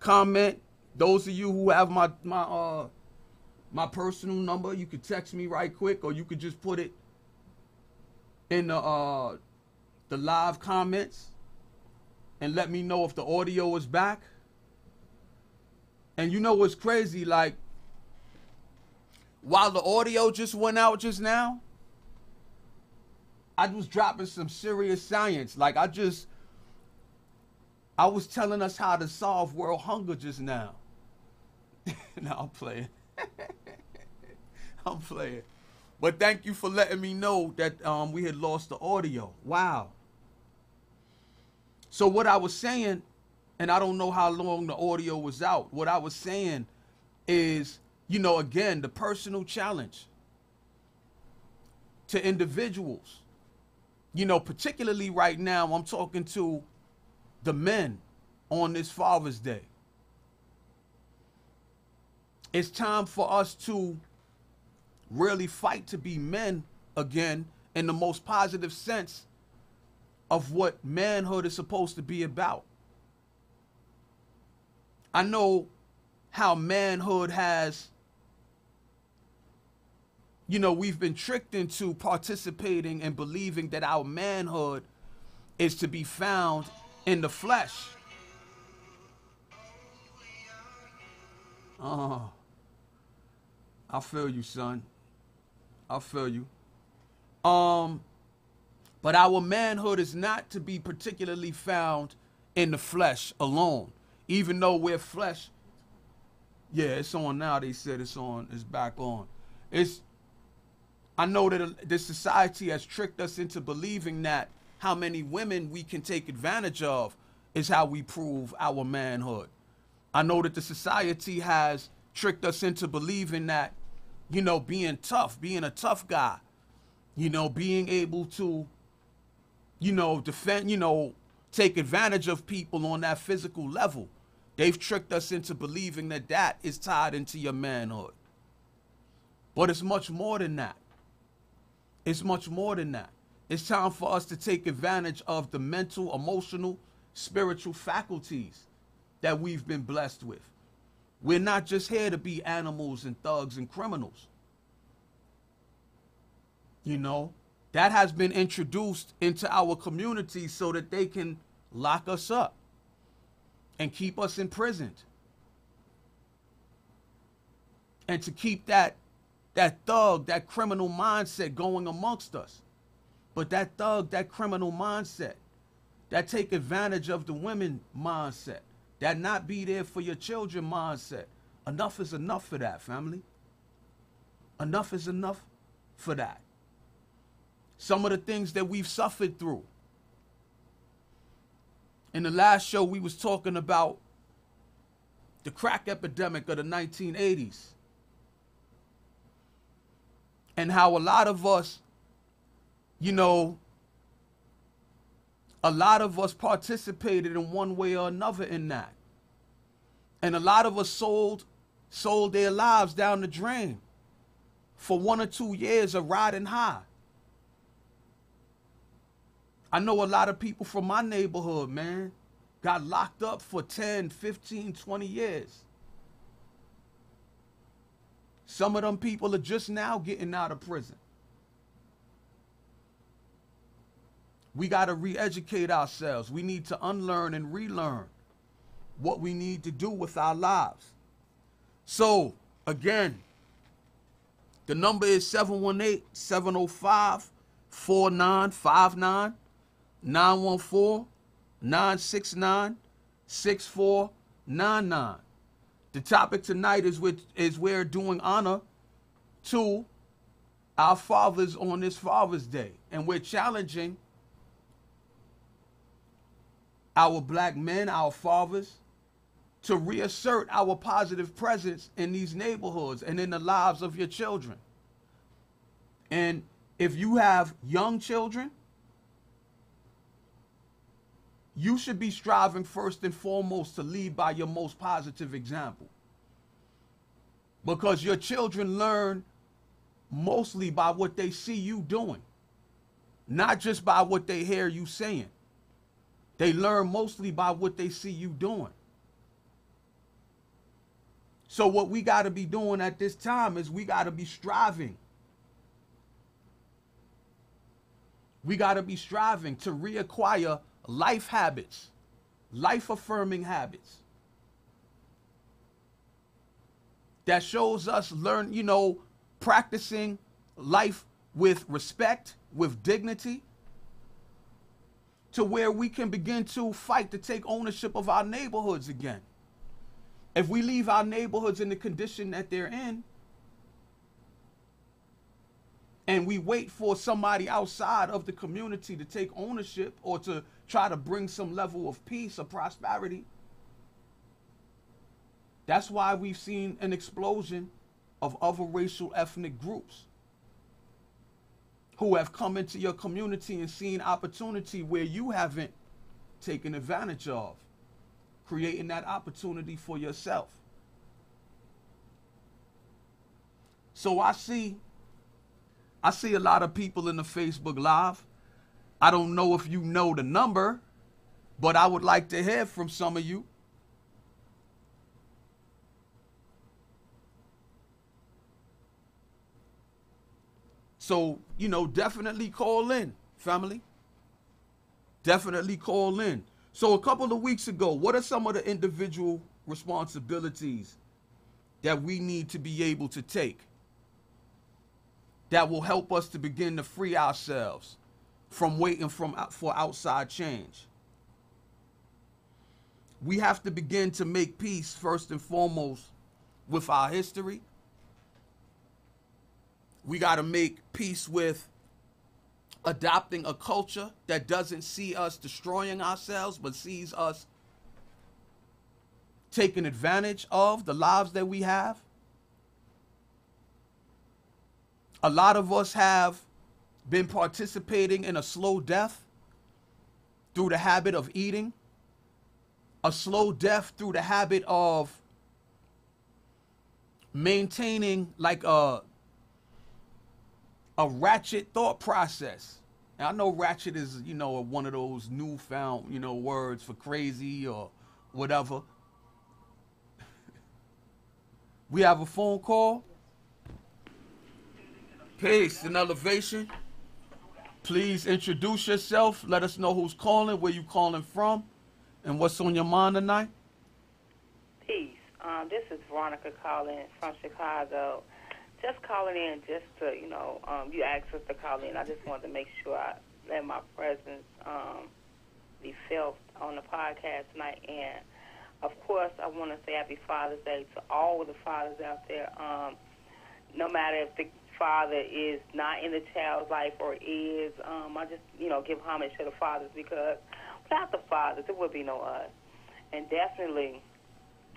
comment. Those of you who have my personal number, you could text me right quick, or you could just put it in the live comments and let me know if the audio is back. And you know what's crazy? Like, while the audio just went out just now, I was dropping some serious science. Like, I was telling us how to solve world hunger just now. No, I'm playing. I'm playing. But thank you for letting me know that we had lost the audio. Wow. So what I was saying, and I don't know how long the audio was out, what I was saying is, you know, again, the personal challenge to individuals. You know, particularly right now, I'm talking to the men on this Father's Day. It's time for us to really fight to be men again, in the most positive sense of what manhood is supposed to be about. I know how manhood has, you know, we've been tricked into participating and believing that our manhood is to be found in the flesh. I feel you, son. I feel you. But our manhood is not to be particularly found in the flesh alone. Even though we're flesh. Yeah, it's on now. They said it's on. It's back on. I know that this society has tricked us into believing that how many women we can take advantage of is how we prove our manhood. I know that the society has tricked us into believing that, you know, being tough, being a tough guy, you know, being able to, you know, defend, you know, take advantage of people on that physical level. They've tricked us into believing that that is tied into your manhood. But it's much more than that. It's much more than that. It's time for us to take advantage of the mental, emotional, spiritual faculties that we've been blessed with. We're not just here to be animals and thugs and criminals. You know, that has been introduced into our community so that they can lock us up and keep us imprisoned. And to keep that thug, that criminal mindset going amongst us. But that thug, that criminal mindset, that take advantage of the women mindset, that not be there for your children mindset. Enough is enough for that, family. Enough is enough for that. Some of the things that we've suffered through. In the last show, we was talking about the crack epidemic of the 1980s. And how a lot of us, you know, a lot of us participated in one way or another in that. And a lot of us sold their lives down the drain for 1 or 2 years of riding high. I know a lot of people from my neighborhood, man, got locked up for 10, 15, 20 years. Some of them people are just now getting out of prison. We got to re-educate ourselves. We need to unlearn and relearn what we need to do with our lives. So, again, the number is 718-705-4959, 914-969-6499. The topic tonight is we're doing honor to our fathers on this Father's Day. And we're challenging our black men, our fathers, to reassert our positive presence in these neighborhoods and in the lives of your children. And if you have young children, you should be striving first and foremost to lead by your most positive example. Because your children learn mostly by what they see you doing, not just by what they hear you saying. They learn mostly by what they see you doing. So what we got to be doing at this time is we got to be striving. We got to be striving to reacquire life habits, life affirming habits that shows us practicing life with respect, with dignity, to where we can begin to fight to take ownership of our neighborhoods again. If we leave our neighborhoods in the condition that they're in, and we wait for somebody outside of the community to take ownership or to try to bring some level of peace or prosperity, that's why we've seen an explosion of other racial ethnic groups who have come into your community and seen opportunity where you haven't taken advantage of, creating that opportunity for yourself. So I see a lot of people in the Facebook Live. I don't know if you know the number, but I would like to hear from some of you. So, definitely call in, family. Definitely call in. So a couple of weeks ago, what are some of the individual responsibilities that we need to be able to take that will help us to begin to free ourselves from waiting for outside change? We have to begin to make peace first and foremost with our history. We got to make peace with adopting a culture that doesn't see us destroying ourselves, but sees us taking advantage of the lives that we have. A lot of us have been participating in a slow death through the habit of eating, a slow death through the habit of maintaining like a ratchet thought process. And I know ratchet is, one of those newfound, words for crazy or whatever. We have a phone call. Peace and elevation. Please introduce yourself. Let us know who's calling, where you calling from, and what's on your mind tonight. Peace. This is Veronica calling from Chicago. Just calling in just to, you asked us to call in. I just wanted to make sure I let my presence be felt on the podcast tonight. And, of course, I want to say Happy Father's Day to all of the fathers out there. No matter if the father is not in the child's life or is, I just, give homage to the fathers, because without the fathers, there would be no us. And definitely,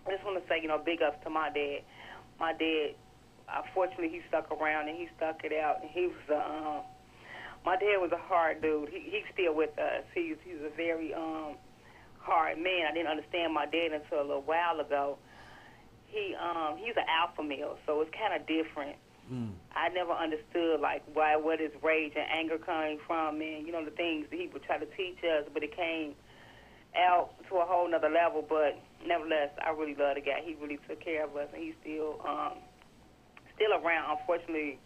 I just want to say, big ups to my dad. My dad, fortunately, he stuck around and he stuck it out. And he was my dad was a hard dude. He's still with us. He's a very hard man. I didn't understand my dad until a little while ago. He's an alpha male, so it's kind of different. I never understood what his rage and anger coming from, and the things that he would try to teach us, but it came out to a whole nother level. But nevertheless, I really love the guy. He really took care of us, and he's still around. Unfortunately,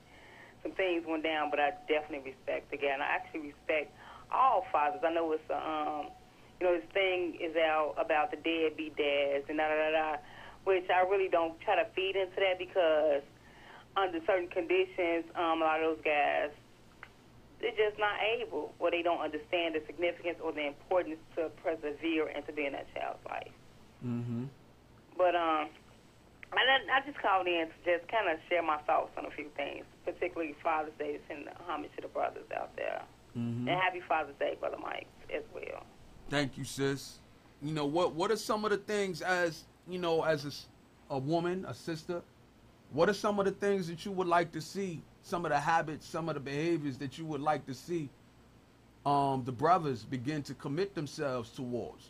some things went down, but I definitely respect the guy, and I actually respect all fathers. I know it's this thing is out about the deadbeat dads and which I really don't try to feed into that, because under certain conditions, a lot of those guys, they're just not able, or they don't understand the significance or the importance to persevere and to be in that child's life. Mm-hmm. But I just called in to just kind of share my thoughts on a few things, particularly Father's Day, and homage to the brothers out there. Mm-hmm. And happy Father's Day, Brother Mike, as well. Thank you, sis. What are some of the things, as as a woman, a sister, what are some of the things that you would like to see, some of the habits, some of the behaviors that you would like to see the brothers begin to commit themselves towards?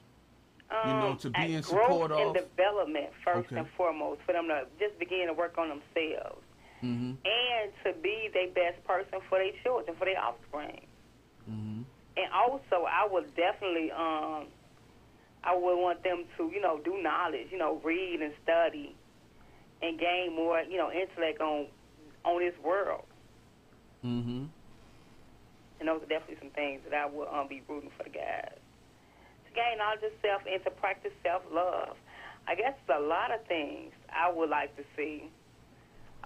To be in support of. Growth and development, first and foremost, for them to just begin to work on themselves. Mm-hmm. And to be their best person for their children, for their offspring. Mm-hmm. And also, I would definitely, I would want them to, do knowledge, read and study, and gain more, intellect on this world. Mm-hmm. And those are definitely some things that I will be rooting for the guys. To gain knowledge of self and to practice self-love. I guess a lot of things I would like to see.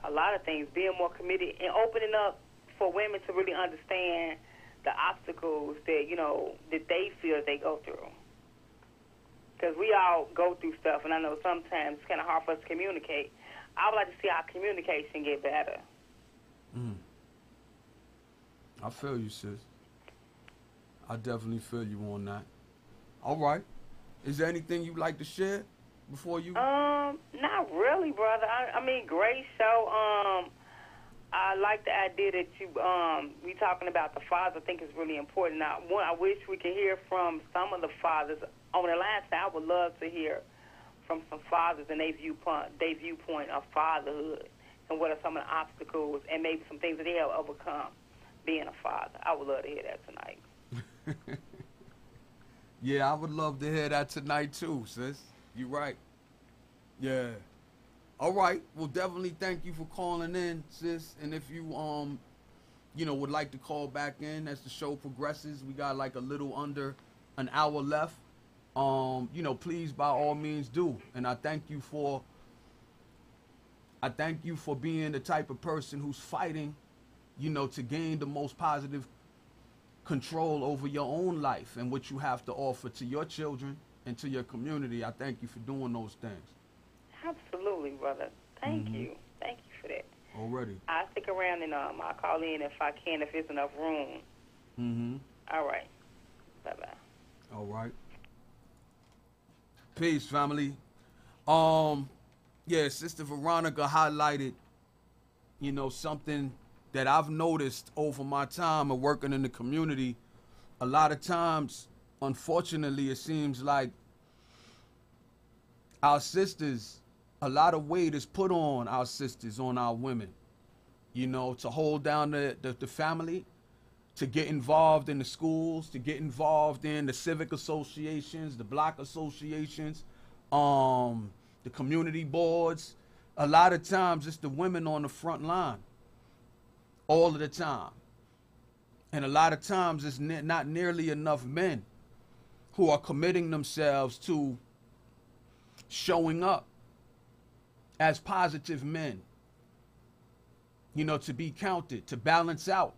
A lot of things, being more committed and opening up for women to really understand the obstacles that, that they feel they go through. Because we all go through stuff, and I know sometimes it's kind of hard for us to communicate. I would like to see our communication get better. I feel you, sis. I definitely feel you on that. All right. Is there anything you'd like to share before you? Not really, brother. I mean, great show. I like the idea that we talking about the fathers. I think it's really important. Now, I wish we could hear from some of the fathers on the last side. I would love to hear from some fathers and their viewpoint of fatherhood and what are some of the obstacles and maybe some things that they have overcome being a father. I would love to hear that tonight. Yeah, I would love to hear that tonight too, sis. You're right. Yeah. All right. Well, definitely thank you for calling in, sis. And if you would like to call back in as the show progresses, we got like a little under an hour left. Please by all means do. And I thank you for being the type of person who's fighting, to gain the most positive control over your own life and what you have to offer to your children and to your community. I thank you for doing those things. Absolutely, brother. Thank you. Thank you for that. Already. I'll stick around and I'll call in if I can, if there's enough room. Mm-hmm. All right. Bye-bye. All right. Peace, family. Sister Veronica highlighted, something that I've noticed over my time of working in the community. A lot of times, unfortunately, it seems like our sisters, a lot of weight is put on our sisters, on our women, to hold down the family, to get involved in the schools, to get involved in the civic associations, the block associations, the community boards. A lot of times it's the women on the front line all of the time. And a lot of times it's not nearly enough men who are committing themselves to showing up as positive men, to be counted, to balance out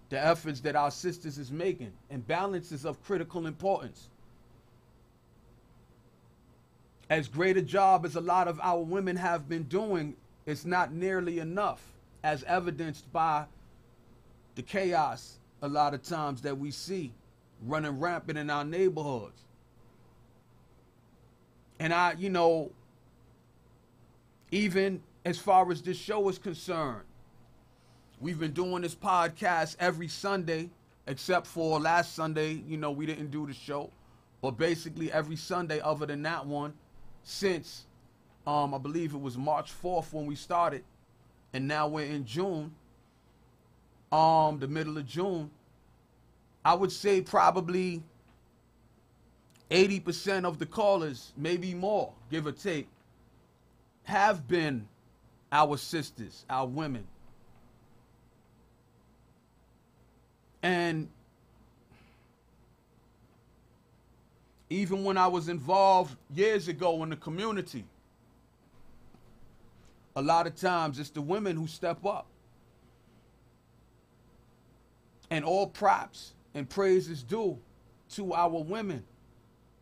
the efforts that our sisters is making. And balance is of critical importance. As great a job as a lot of our women have been doing, it's not nearly enough, as evidenced by the chaos a lot of times that we see running rampant in our neighborhoods. And even as far as this show is concerned, we've been doing this podcast every Sunday, except for last Sunday, we didn't do the show. But basically every Sunday other than that one, since I believe it was March 4th when we started, and now we're in June, the middle of June. I would say probably 80% of the callers, maybe more, give or take, have been our sisters, our women. And even when I was involved years ago in the community, a lot of times it's the women who step up. And all props and praise is due to our women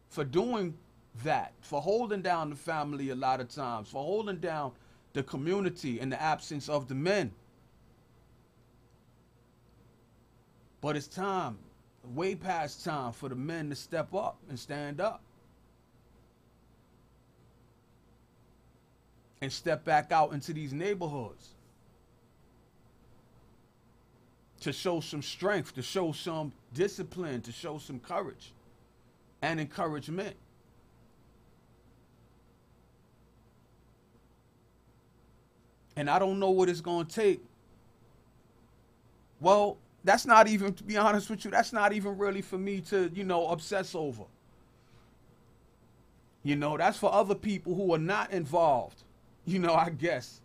for doing that, for holding down the family a lot of times, for holding down the community in the absence of the men. But it's time, way past time, for the men to step up and stand up. And step back out into these neighborhoods. To show some strength, to show some discipline, to show some courage and encouragement. And I don't know what it's going to take. Well, that's not even, to be honest with you, that's not even really for me to, obsess over. That's for other people who are not involved, I guess,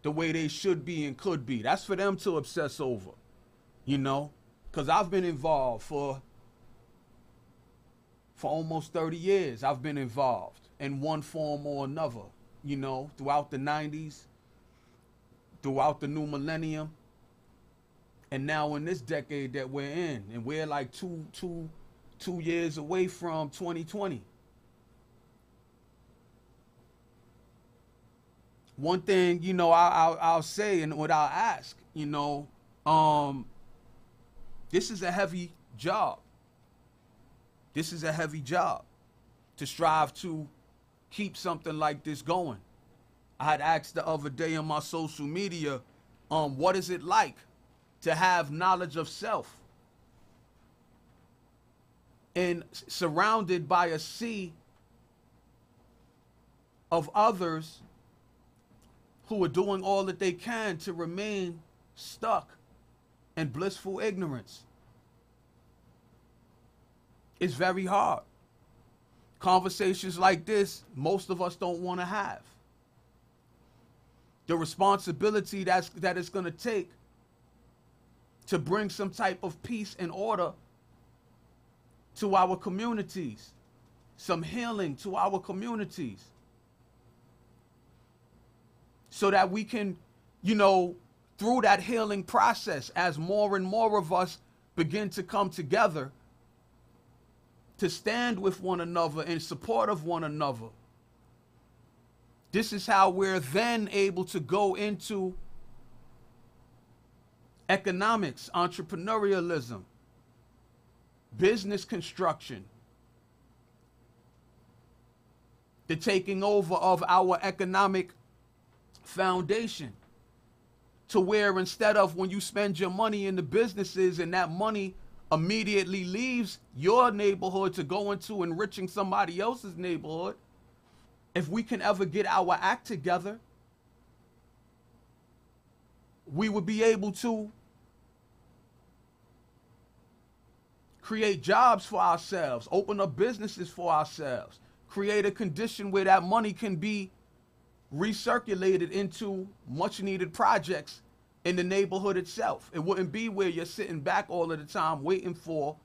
the way they should be and could be. That's for them to obsess over, because I've been involved for almost 30 years. I've been involved in one form or another, throughout the 90s, throughout the new millennium, and now in this decade that we're in, and we're like two years away from 2020. One thing, I'll say, and what I'll ask, this is a heavy job. This is a heavy job to strive to keep something like this going. I had asked the other day on my social media, what is it like to have knowledge of self and surrounded by a sea of others who are doing all that they can to remain stuck in blissful ignorance. It's very hard. Conversations like this, most of us don't want to have. The responsibility that it's going to take to bring some type of peace and order to our communities, some healing to our communities, so that we can, through that healing process, as more and more of us begin to come together to stand with one another in support of one another. This is how we're then able to go into economics, entrepreneurialism, business construction, the taking over of our economic foundation, to where instead of when you spend your money in the businesses and that money immediately leaves your neighborhood to go into enriching somebody else's neighborhood, if we can ever get our act together, we would be able to create jobs for ourselves, open up businesses for ourselves, create a condition where that money can be recirculated into much needed projects in the neighborhood itself. It wouldn't be where you're sitting back all of the time waiting for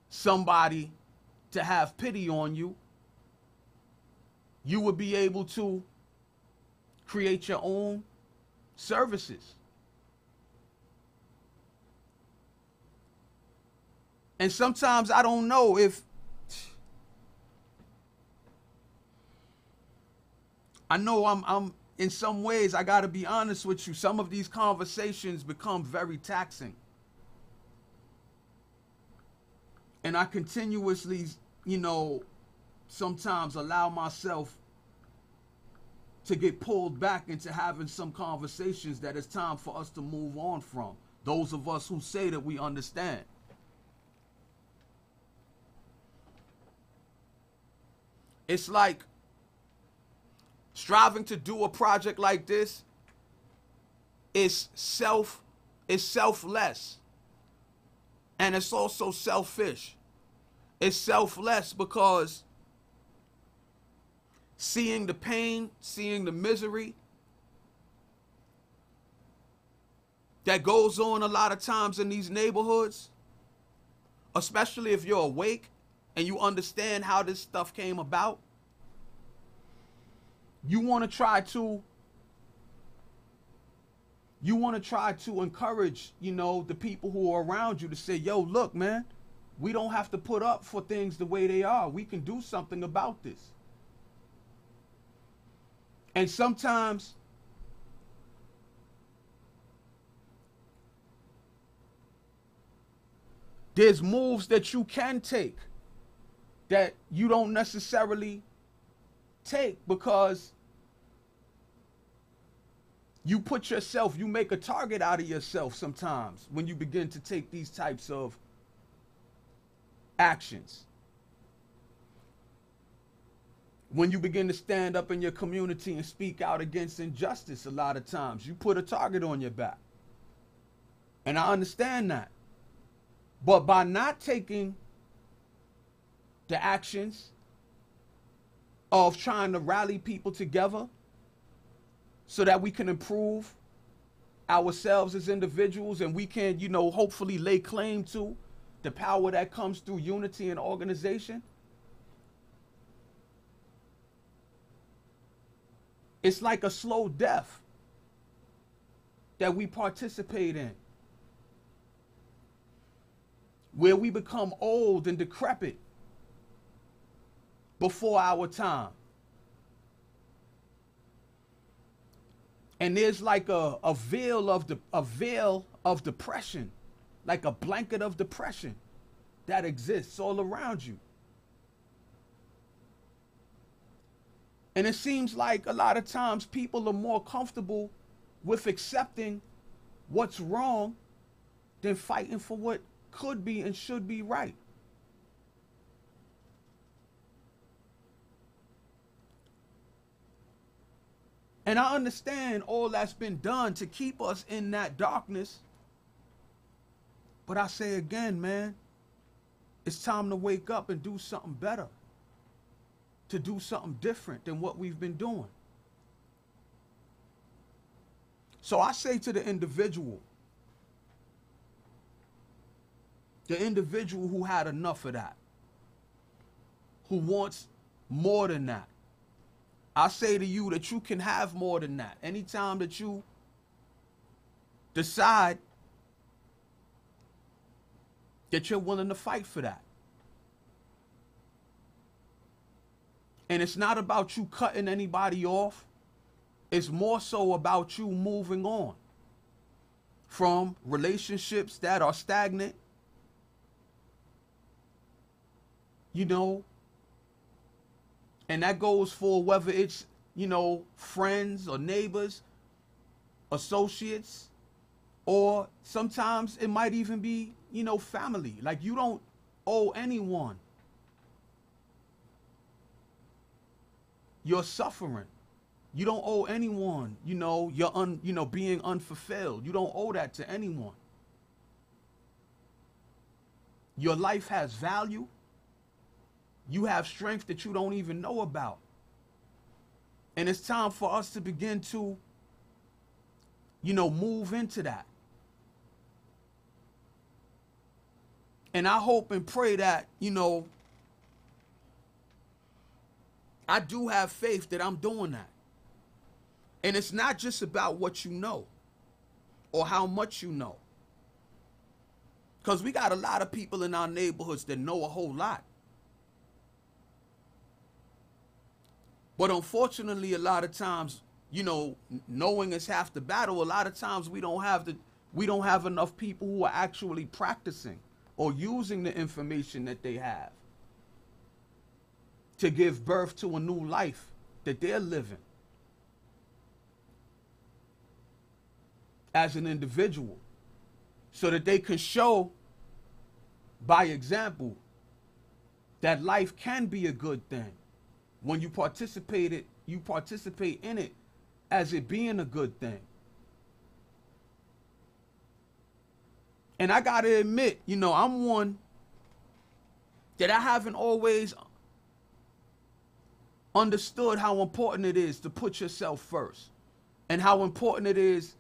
somebody to have pity on you. You would be able to create your own services. And sometimes I don't know if, I know I'm in some ways, I gotta be honest with you, some of these conversations become very taxing. And I continuously, sometimes allow myself to get pulled back into having some conversations that it's time for us to move on from. Those of us who say that we understand. It's like striving to do a project like this is selfless. And it's also selfish. It's selfless because seeing the pain, seeing the misery that goes on a lot of times in these neighborhoods, especially if you're awake and you understand how this stuff came about, you want to try to encourage, the people who are around you to say, yo, look, man, we don't have to put up for things the way they are. We can do something about this. And sometimes there's moves that you can take that you don't necessarily take because you make a target out of yourself sometimes when you begin to take these types of actions. When you begin to stand up in your community and speak out against injustice, a lot of times you put a target on your back. And I understand that. But by not taking the actions of trying to rally people together so that we can improve ourselves as individuals, and we can, hopefully lay claim to the power that comes through unity and organization. It's like a slow death that we participate in, where we become old and decrepit before our time. And there's like a veil of depression, like a blanket of depression that exists all around you. And it seems like a lot of times people are more comfortable with accepting what's wrong than fighting for what could be and should be right. And I understand all that's been done to keep us in that darkness. But I say again, man, it's time to wake up and do something better. To do something different than what we've been doing. So I say to the individual who had enough of that, who wants more than that, I say to you that you can have more than that. Anytime that you decide that you're willing to fight for that. And it's not about you cutting anybody off. It's more so about you moving on from relationships that are stagnant, and that goes for whether it's, friends or neighbors, associates, or sometimes it might even be, family. Like, you don't owe anyone your suffering. You don't owe anyone, your being unfulfilled. You don't owe that to anyone. Your life has value. You have strength that you don't even know about. And it's time for us to begin to, move into that. And I hope and pray that, I do have faith that I'm doing that. And it's not just about what you know or how much you know. Because we got a lot of people in our neighborhoods that know a whole lot. But unfortunately, a lot of times, knowing is half the battle. A lot of times we don't have enough people who are actually practicing or using the information that they have to give birth to a new life that they're living as an individual, so that they can show by example that life can be a good thing when you participate in it as it being a good thing. And I gotta admit, I'm one that I haven't always understood how important it is to put yourself first, and how important it is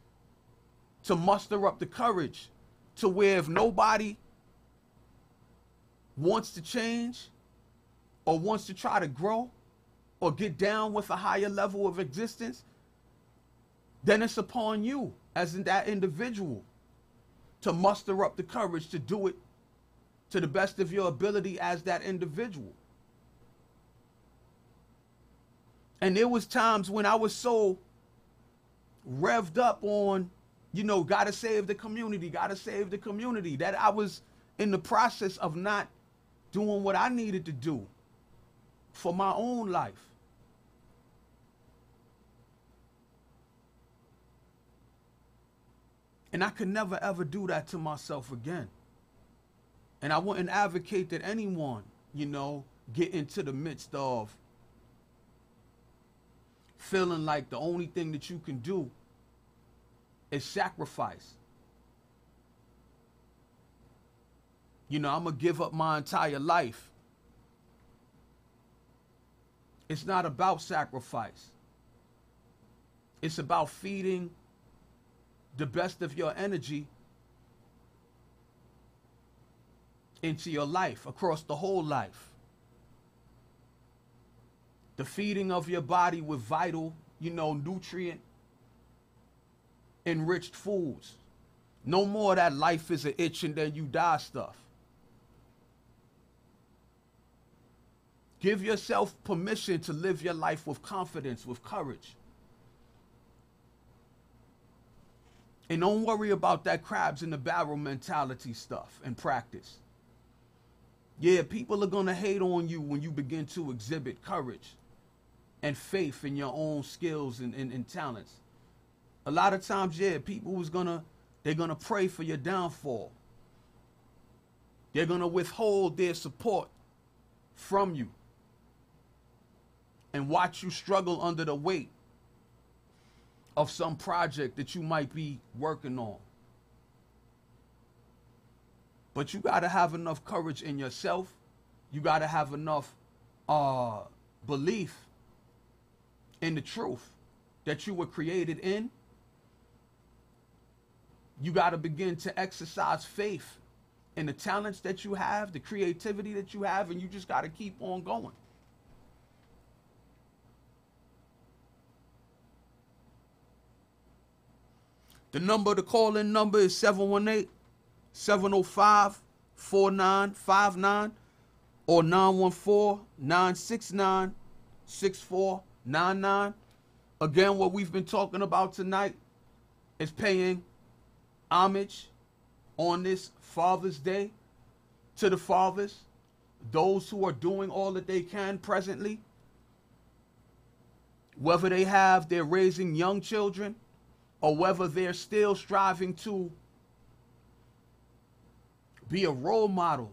to muster up the courage to where if nobody wants to change or wants to try to grow or get down with a higher level of existence, then it's upon you as in that individual to muster up the courage to do it to the best of your ability as that individual. And there was times when I was so revved up on, gotta save the community, that I was in the process of not doing what I needed to do for my own life. And I could never ever do that to myself again. And I wouldn't advocate that anyone, get into the midst of feeling like the only thing that you can do is sacrifice. I'm gonna give up my entire life. It's not about sacrifice. It's about feeding the best of your energy into your life, across the whole life. The feeding of your body with vital, nutrient enriched foods. No more that life is an itch and then you die stuff. Give yourself permission to live your life with confidence, with courage. And don't worry about that crabs in the barrel mentality stuff and practice. Yeah, people are going to hate on you when you begin to exhibit courage and faith in your own skills and talents. A lot of times, yeah, people they're going to pray for your downfall. They're going to withhold their support from you and watch you struggle under the weight of some project that you might be working on. But you got to have enough courage in yourself. You got to have enough belief in the truth that you were created in. You got to begin to exercise faith in the talents that you have, the creativity that you have, and you just got to keep on going. The number, the call-in number is 718-705-4959 or 914-969-6499. Again, what we've been talking about tonight is paying homage on this Father's Day to the fathers, those who are doing all that they can presently, whether they're raising young children or whether they're still striving to be a role model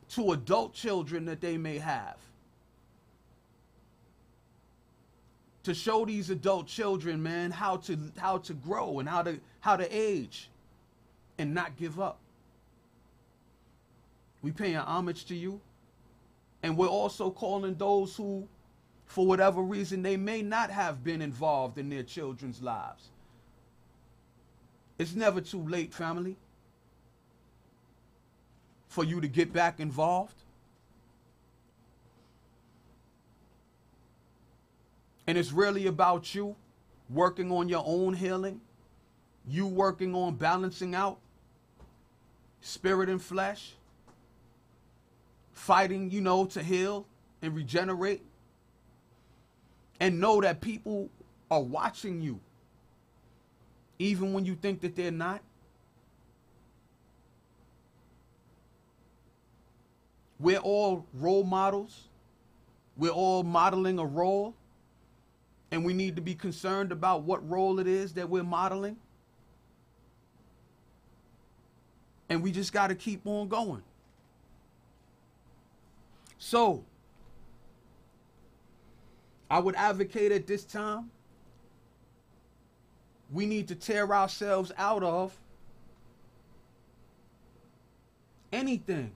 to adult children that they may have. To show these adult children, man, how to grow and how to age and not give up. We paying homage to you. And we're also calling those who, for whatever reason, they may not have been involved in their children's lives. It's never too late, family, for you to get back involved. And it's really about you working on your own healing, you working on balancing out spirit and flesh, fighting, to heal and regenerate. And know that people are watching you, even when you think that they're not. We're all role models. We're all modeling a role. And we need to be concerned about what role it is that we're modeling. And we just got to keep on going. So, I would advocate at this time, we need to tear ourselves out of anything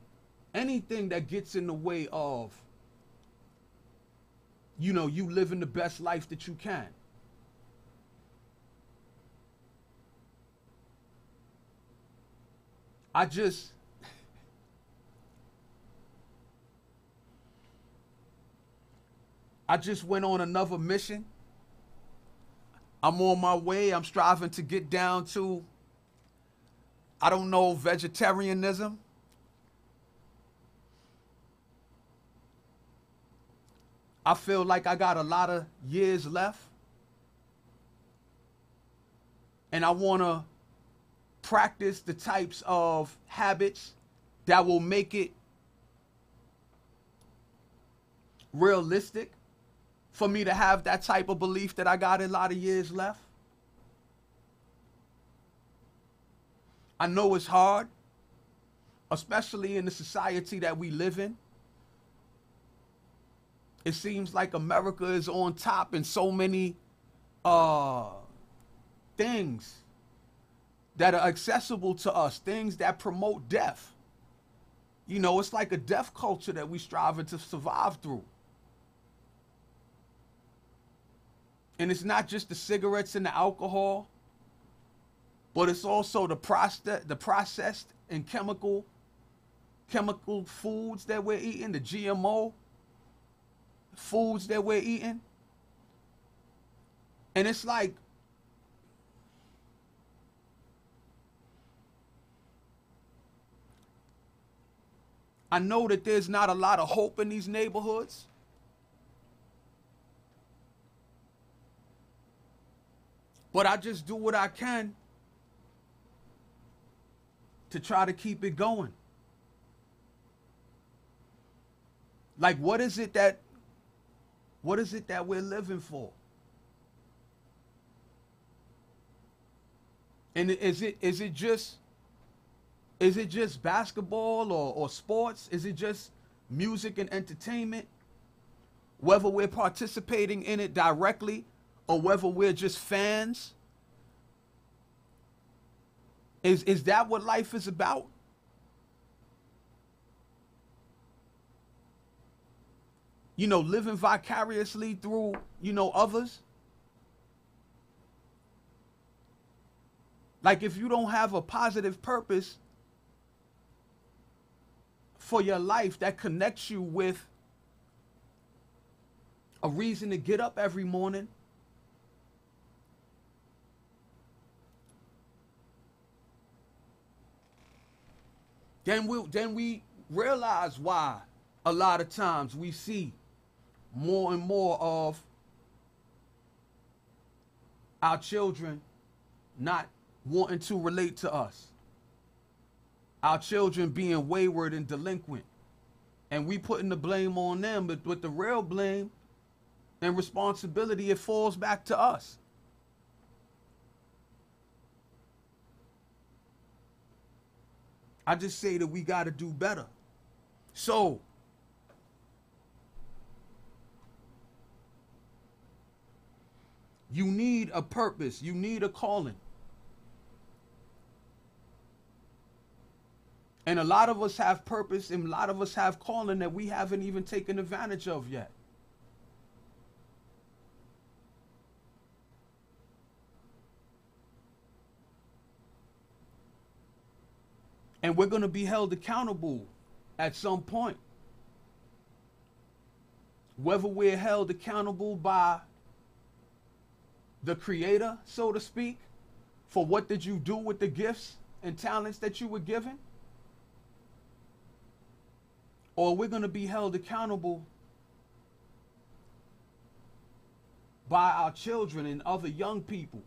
that gets in the way of, you living the best life that you can. I just went on another mission. I'm on my way. I'm striving to get down to, vegetarianism. I feel like I got a lot of years left. And I want to practice the types of habits that will make it realistic for me to have that type of belief that I got a lot of years left. I know it's hard, especially in the society that we live in. It seems like America is on top in so many things that are accessible to us, things that promote death. It's like a death culture that we striving to survive through. And it's not just the cigarettes and the alcohol, but it's also the processed and chemical foods that we're eating, the GMO foods that we're eating. And it's like, I know that there's not a lot of hope in these neighborhoods. But I just do what I can to try to keep it going. Like, what is it that we're living for? And is it just basketball or sports? Is it just music and entertainment? Whether we're participating in it directly or whether we're just fans, is that what life is about? You know, living vicariously through, others. Like, if you don't have a positive purpose for your life that connects you with a reason to get up every morning, then we realize why a lot of times we see more and more of our children not wanting to relate to us. Our children being wayward and delinquent. And we putting the blame on them, but with the real blame and responsibility, it falls back to us. I just say that we got to do better. So, you need a purpose. You need a calling. And a lot of us have purpose and a lot of us have calling that we haven't even taken advantage of yet. And we're going to be held accountable at some point. Whether we're held accountable by the Creator, so to speak, for what did you do with the gifts and talents that you were given, or we're going to be held accountable by our children and other young people.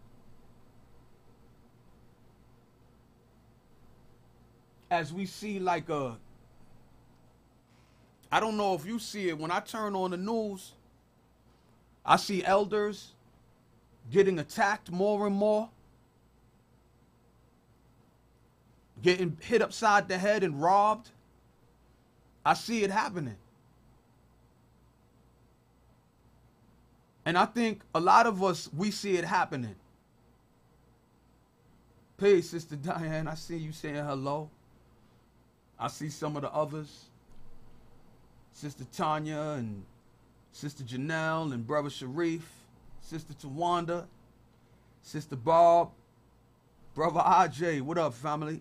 As we see like I don't know if you see it, when I turn on the news, I see elders getting attacked more and more, getting hit upside the head and robbed. I see it happening. And I think a lot of us, we see it happening. Peace, Sister Diane. I see you saying hello. I see some of the others. Sister Tanya and Sister Janelle and Brother Sharif, Sister Tawanda, Sister Bob, Brother RJ. What up, family?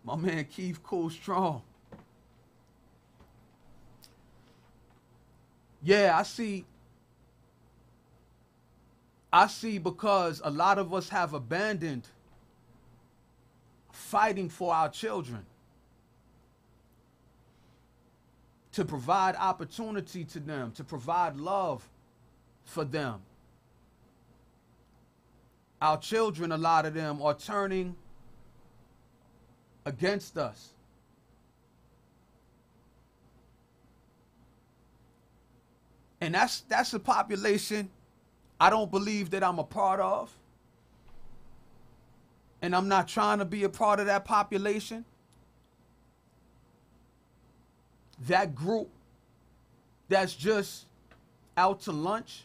My man Keith Cool Strong. Yeah, I see because a lot of us have abandoned fighting for our children, to provide opportunity to them, to provide love for them. Our children, a lot of them, are turning against us. And that's a population I don't believe that I'm a part of. And I'm not trying to be a part of that population. That group that's just out to lunch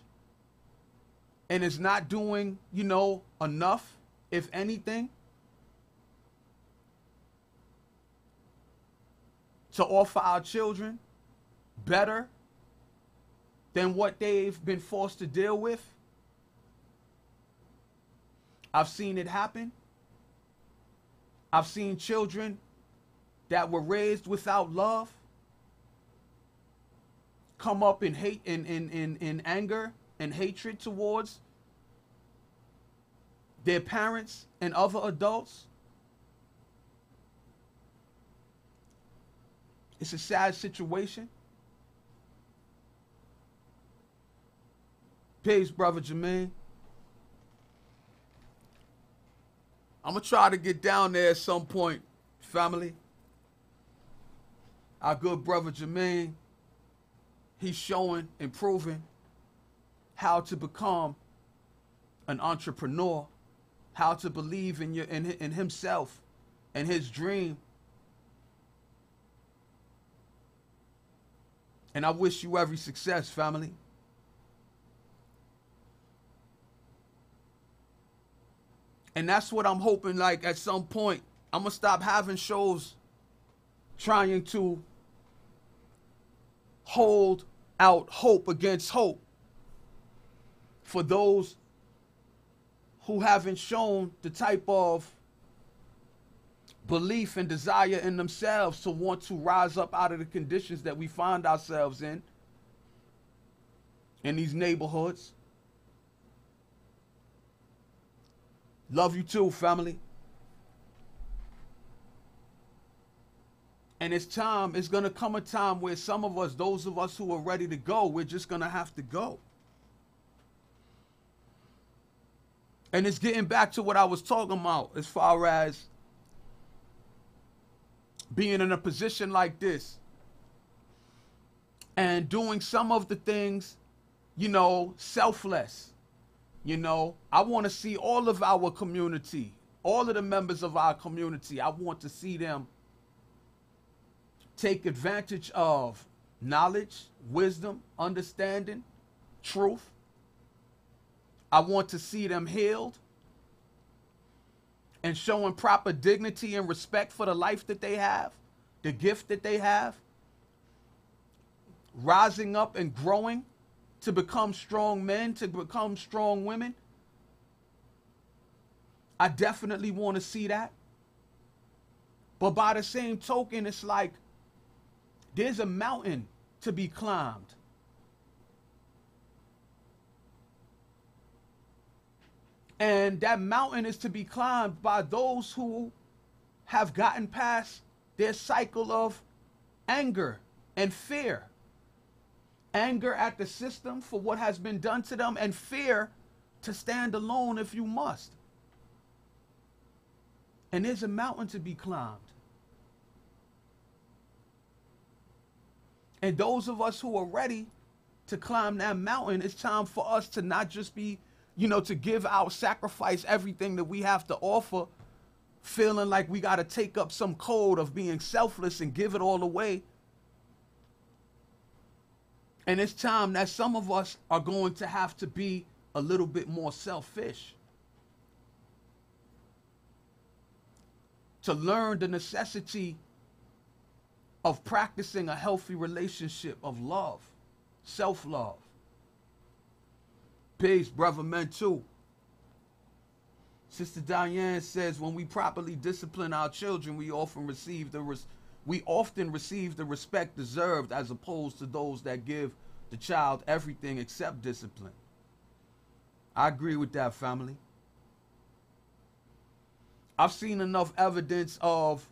and is not doing, enough, if anything, to offer our children better than what they've been forced to deal with. I've seen it happen. I've seen children that were raised without love come up in hate, in anger and hatred towards their parents and other adults. It's a sad situation. Peace, brother Jermaine. I'm going to try to get down there at some point, family. Our good brother Jermaine, he's showing and proving how to become an entrepreneur, how to believe in himself and his dream. And I wish you every success, family. And that's what I'm hoping, like, at some point, I'm going to stop having shows trying to hold out hope against hope for those who haven't shown the type of belief and desire in themselves to want to rise up out of the conditions that we find ourselves in these neighborhoods. Love you too, family. And it's going to come a time where some of us, those of us who are ready to go, we're just going to have to go. And it's getting back to what I was talking about as far as being in a position like this and doing some of the things, selfless. I want to see all of our community, all of the members of our community, I want to see them take advantage of knowledge, wisdom, understanding, truth. I want to see them healed and showing proper dignity and respect for the life that they have, the gift that they have, rising up and growing to become strong men, to become strong women. I definitely want to see that. But by the same token, it's like there's a mountain to be climbed. And that mountain is to be climbed by those who have gotten past their cycle of anger and fear. Anger at the system for what has been done to them, and fear to stand alone if you must. And there's a mountain to be climbed. And those of us who are ready to climb that mountain, it's time for us to not just be, to give out, sacrifice everything that we have to offer, feeling like we got to take up some code of being selfless and give it all away. And it's time that some of us are going to have to be a little bit more selfish to learn the necessity of practicing a healthy relationship of love, self-love. Peace, brother men too. Sister Diane says, when we properly discipline our children, we often receive the respect deserved, as opposed to those that give the child everything except discipline. I agree with that, family. I've seen enough evidence of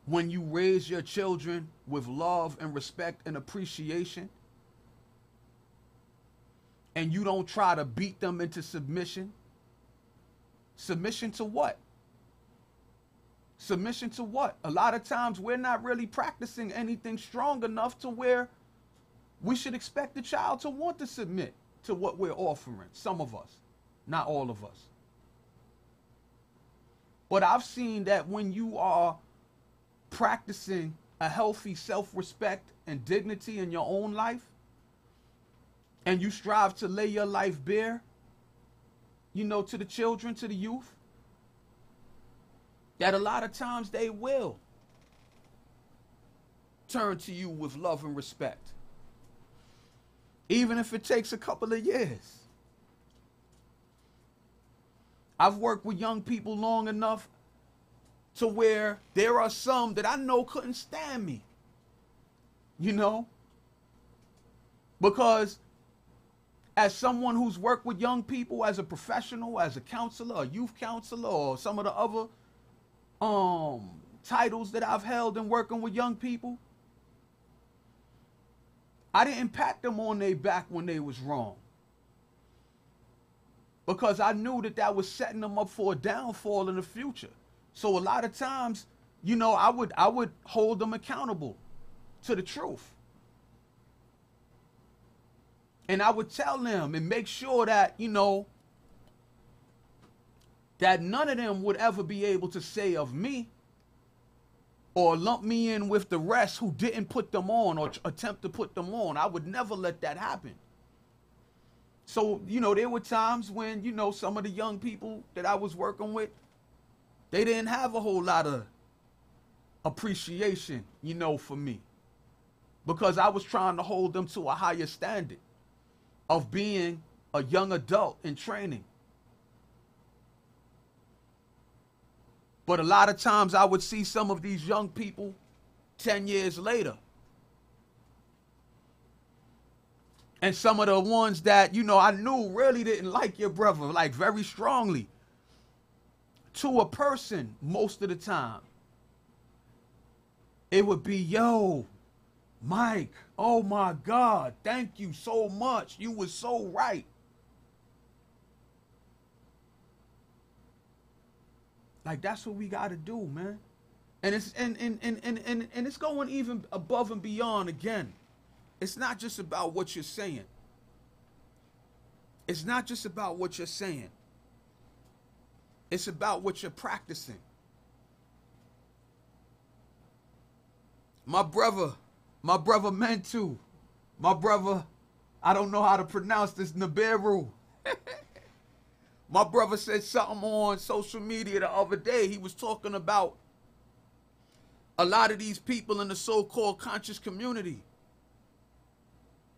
when you raise your children with love and respect and appreciation, and you don't try to beat them into submission. Submission to what? Submission to what? A lot of times we're not really practicing anything strong enough to where we should expect the child to want to submit to what we're offering. Some of us, not all of us. But I've seen that when you are practicing a healthy self-respect and dignity in your own life, and you strive to lay your life bare, to the children, to the youth, that a lot of times they will turn to you with love and respect. Even if it takes a couple of years. I've worked with young people long enough to where there are some that I know couldn't stand me. You know? Because as someone who's worked with young people as a professional, as a counselor, a youth counselor, or some of the other titles that I've held in working with young people, I didn't pat them on their back when they was wrong. Because I knew that that was setting them up for a downfall in the future. So a lot of times, you know, I would hold them accountable to the truth. And I would tell them and make sure that, you know, that none of them would ever be able to say of me or lump me in with the rest who didn't put them on or attempt to put them on. I would never let that happen. So, you know, there were times when, you know, some of the young people that I was working with, they didn't have a whole lot of appreciation, you know, for me. Because I was trying to hold them to a higher standard of being a young adult in training. But a lot of times I would see some of these young people 10 years later. And some of the ones that, you know, I knew really didn't like your brother, like very strongly. To a person, most of the time, it would be, yo, Mike, oh my God, thank you so much. You were so right. Like, that's what we got to do, man. And it's and it's going even above and beyond again. It's not just about what you're saying. It's not just about what you're saying. It's about what you're practicing. My brother Mentu, my brother, I don't know how to pronounce this, Naberu. My brother said something on social media the other day. He was talking about a lot of these people in the so-called conscious community.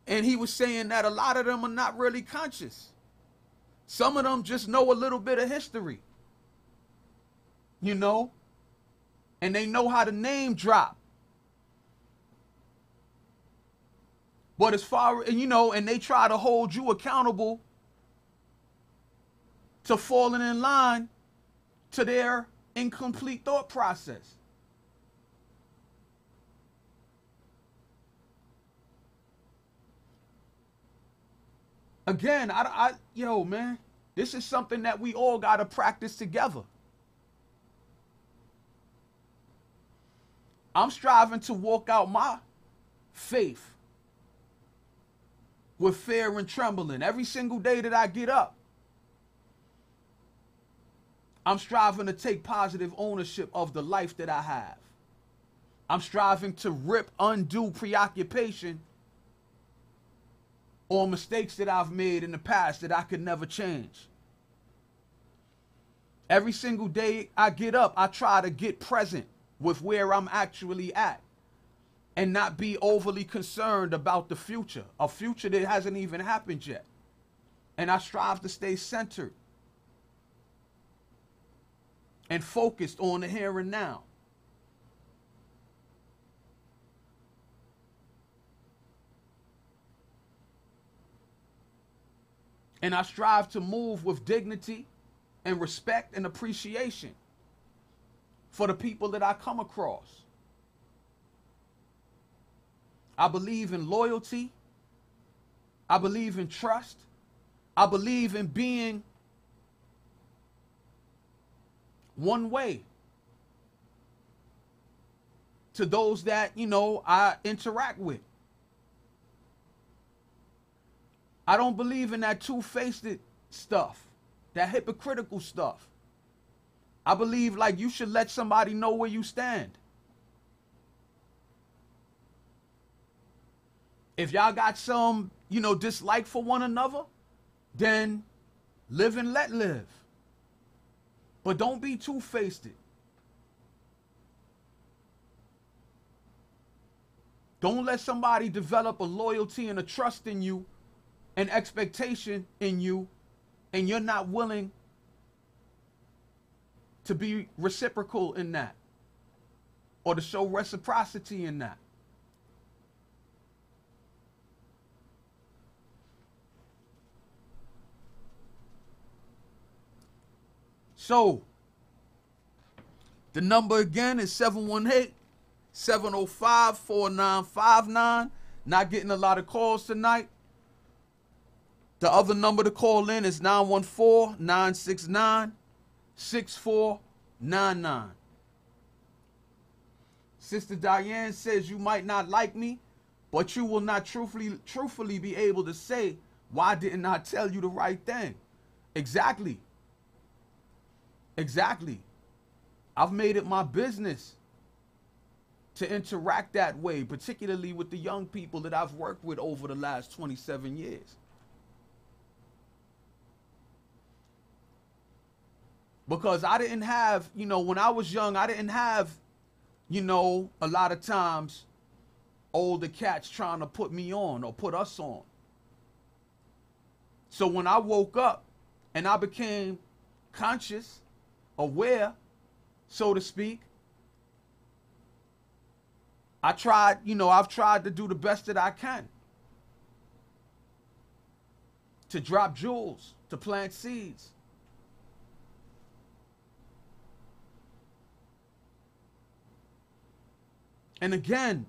And he was saying that a lot of them are not really conscious. Some of them just know a little bit of history. You know? And they know how to name drop. But as far as, you know, and they try to hold you accountable to falling in line to their incomplete thought process. Again, yo, man, this is something that we all got to practice together. I'm striving to walk out my faith with fear and trembling every single day that I get up. I'm striving to take positive ownership of the life that I have. I'm striving to rip undue preoccupation on mistakes that I've made in the past that I could never change. Every single day I get up, I try to get present with where I'm actually at and not be overly concerned about the future, a future that hasn't even happened yet. And I strive to stay centered and focused on the here and now. And I strive to move with dignity and respect and appreciation for the people that I come across. I believe in loyalty. I believe in trust. I believe in being one way to those that, you know, I interact with. I don't believe in that two-faced stuff, that hypocritical stuff. I believe like you should let somebody know where you stand. If y'all got some, you know, dislike for one another, then live and let live. But don't be two-faced. Don't let somebody develop a loyalty and a trust in you, an expectation in you, and you're not willing to be reciprocal in that or to show reciprocity in that. So, the number again is 718-705-4959. Not getting a lot of calls tonight. The other number to call in is 914-969-6499. Sister Diane says, you might not like me, but you will not truthfully be able to say, why didn't I tell you the right thing? Exactly. Exactly. I've made it my business to interact that way, particularly with the young people that I've worked with over the last 27 years. Because I didn't have, when I was young, I didn't have, a lot of times older cats trying to put me on or put us on. So when I woke up and I became conscious, aware, so to speak, I've tried to do the best that I can to drop jewels, to plant seeds. And again,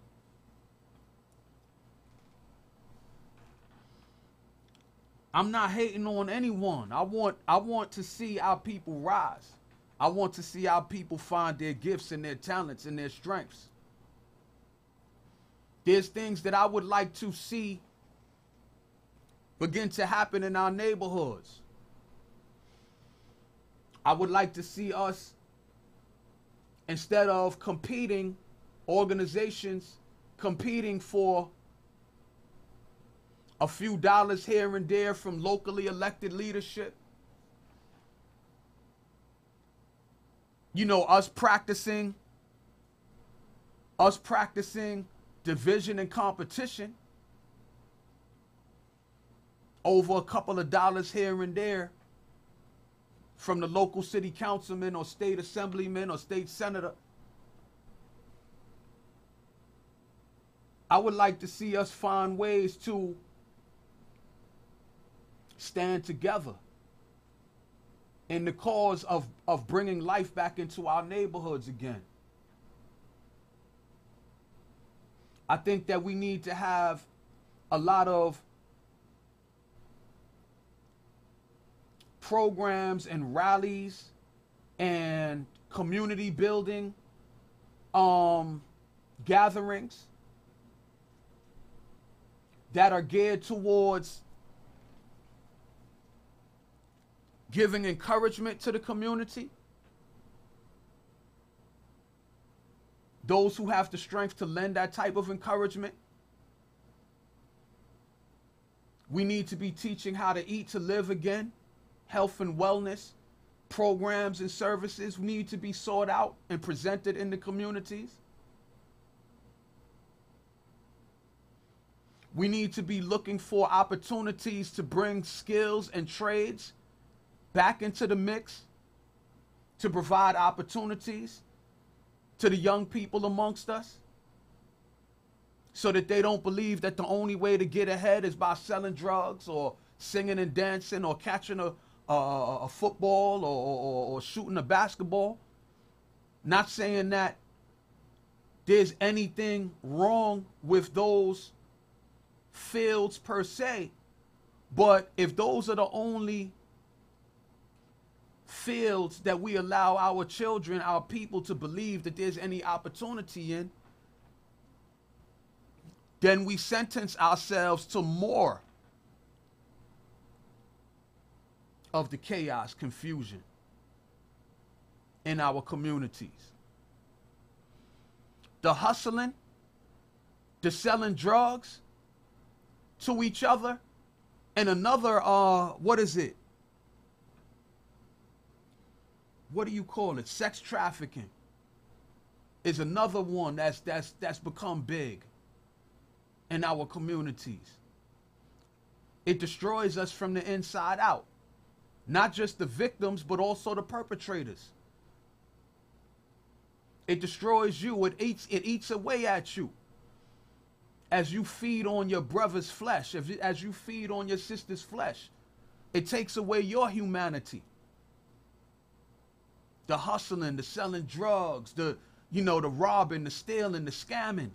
I'm not hating on anyone. I want to see our people rise. I want to see our people find their gifts and their talents and their strengths. There's things that I would like to see begin to happen in our neighborhoods. I would like to see us, instead of competing, organizations competing for a few dollars here and there from locally elected leadership, us practicing division and competition over a couple of dollars here and there from the local city councilman or state assemblyman or state senator. I would like to see us find ways to stand together in the cause of bringing life back into our neighborhoods again. I think that we need to have a lot of programs and rallies and community building gatherings that are geared towards giving encouragement to the community. Those who have the strength to lend that type of encouragement. We need to be teaching how to eat to live again. Health and wellness programs and services need to be sought out and presented in the communities. We need to be looking for opportunities to bring skills and trades back into the mix, to provide opportunities to the young people amongst us, so that they don't believe that the only way to get ahead is by selling drugs or singing and dancing or catching a football or shooting a basketball. Not saying that there's anything wrong with those fields per se, but if those are the only fields that we allow our children, our people to believe that there's any opportunity in, then we sentence ourselves to more of the chaos, confusion in our communities. The hustling, the selling drugs to each other, and another, what is it? What do you call it? Sex trafficking is another one that's become big. in our communities. It destroys us from the inside out. Not just the victims, but also the perpetrators. It destroys you. It eats away at you. As you feed on your brother's flesh, as you feed on your sister's flesh, it takes away your humanity. The hustling, the selling drugs, the robbing, the stealing, the scamming.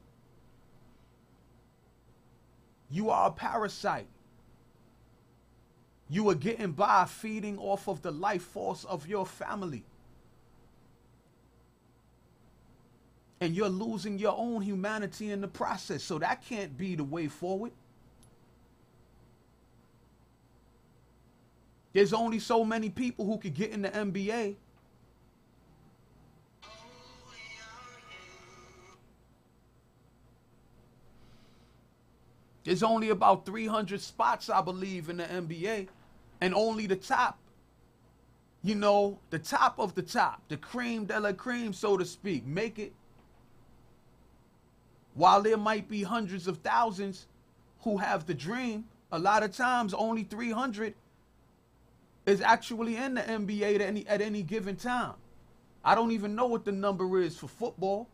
You are a parasite. You are getting by feeding off of the life force of your family. And you're losing your own humanity in the process. So that can't be the way forward. There's only so many people who could get in the NBA. There's only about 300 spots, I believe, in the NBA. And only the top, the top of the top, the cream de la cream, so to speak, make it. While there might be hundreds of thousands who have the dream, a lot of times only 300 is actually in the NBA at any given time. I don't even know what the number is for football.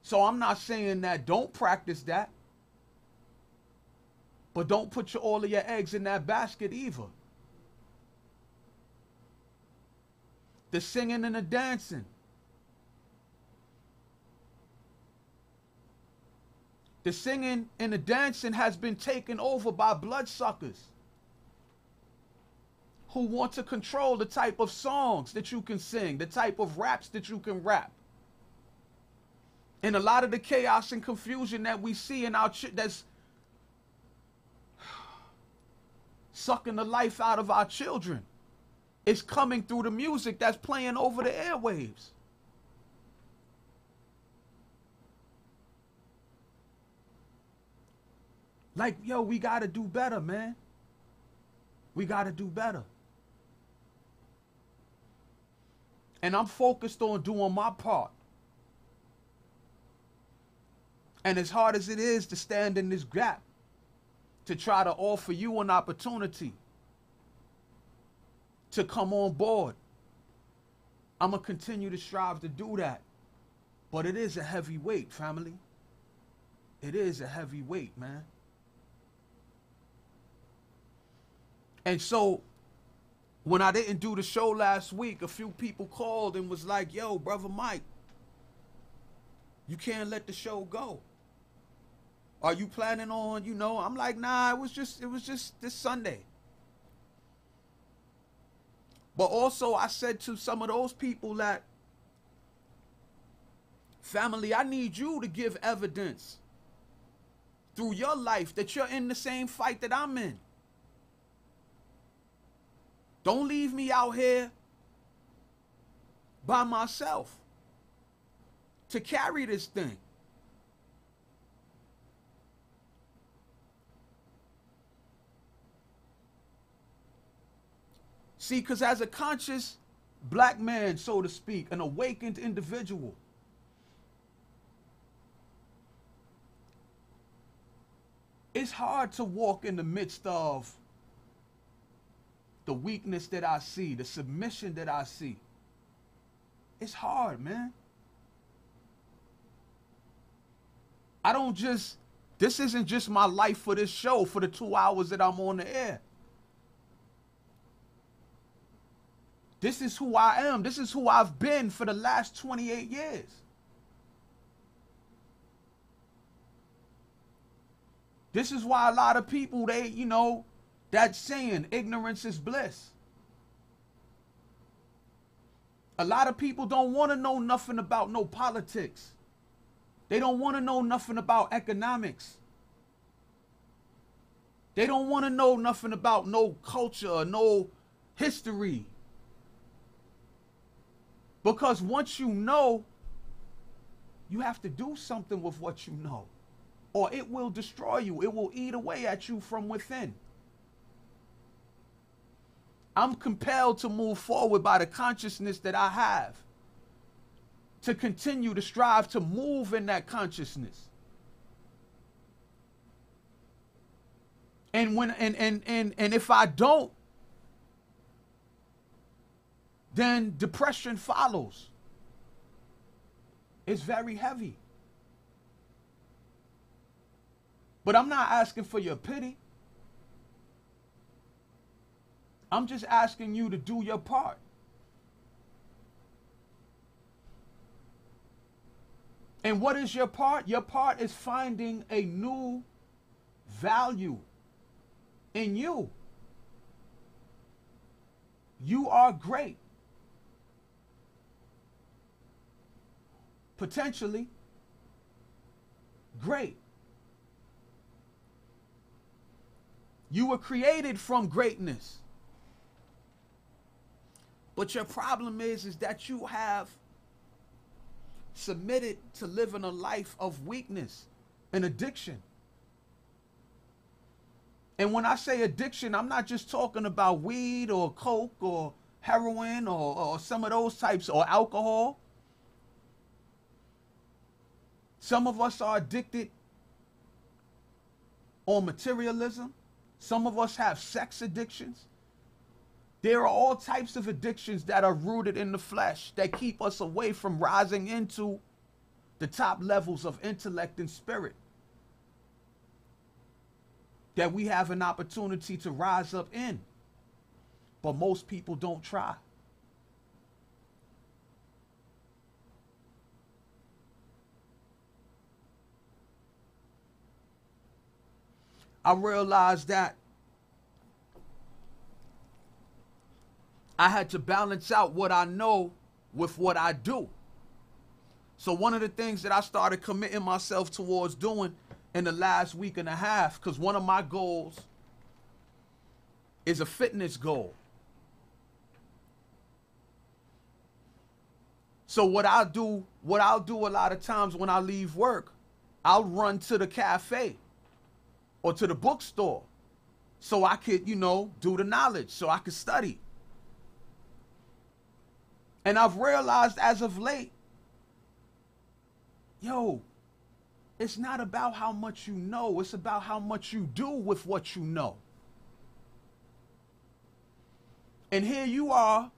So I'm not saying that don't practice that. But don't put all of your eggs in that basket either. The singing and the dancing. The singing and the dancing has been taken over by bloodsuckers who want to control the type of songs that you can sing, the type of raps that you can rap. And a lot of the chaos and confusion that we see in that's sucking the life out of our children is coming through the music that's playing over the airwaves. Like, yo, we got to do better, man. We got to do better. And I'm focused on doing my part. And as hard as it is to stand in this gap, to try to offer you an opportunity to come on board, I'm going to continue to strive to do that. But it is a heavy weight, family. It is a heavy weight, man. And so when I didn't do the show last week, a few people called and was like, yo, Brother Mike, you can't let the show go. Are you planning on, I'm like, nah, it was just this Sunday. But also I said to some of those people that, family, I need you to give evidence through your life that you're in the same fight that I'm in. Don't leave me out here by myself to carry this thing. See, because as a conscious black man, so to speak, an awakened individual, it's hard to walk in the midst of the weakness that I see, the submission that I see. It's hard, man. This isn't just my life for this show, for the 2 hours that I'm on the air. This is who I am. This is who I've been for the last 28 years. This is why a lot of people, that saying, ignorance is bliss. A lot of people don't want to know nothing about no politics. They don't want to know nothing about economics. They don't want to know nothing about no culture, no history. Because once you know, you have to do something with what you know, or it will destroy you. It will eat away at you from within. I'm compelled to move forward by the consciousness that I have, to continue to strive to move in that consciousness, And when and if I don't, then depression follows. It's very heavy. But I'm not asking for your pity. I'm just asking you to do your part. And what is your part? Your part is finding a new value in you. You are great. Potentially great. You were created from greatness. But your problem is that you have submitted to living a life of weakness and addiction. And when I say addiction, I'm not just talking about weed or coke or heroin or some of those types or alcohol. Some of us are addicted on materialism. Some of us have sex addictions. There are all types of addictions that are rooted in the flesh that keep us away from rising into the top levels of intellect and spirit that we have an opportunity to rise up in. But most people don't try. I realized that I had to balance out what I know with what I do. So one of the things that I started committing myself towards doing in the last week and a half, because one of my goals is a fitness goal. So what I'll do a lot of times when I leave work, I'll run to the cafe or to the bookstore so I could, do the knowledge, so I could study. And I've realized as of late, it's not about how much you know, it's about how much you do with what you know. And here you are,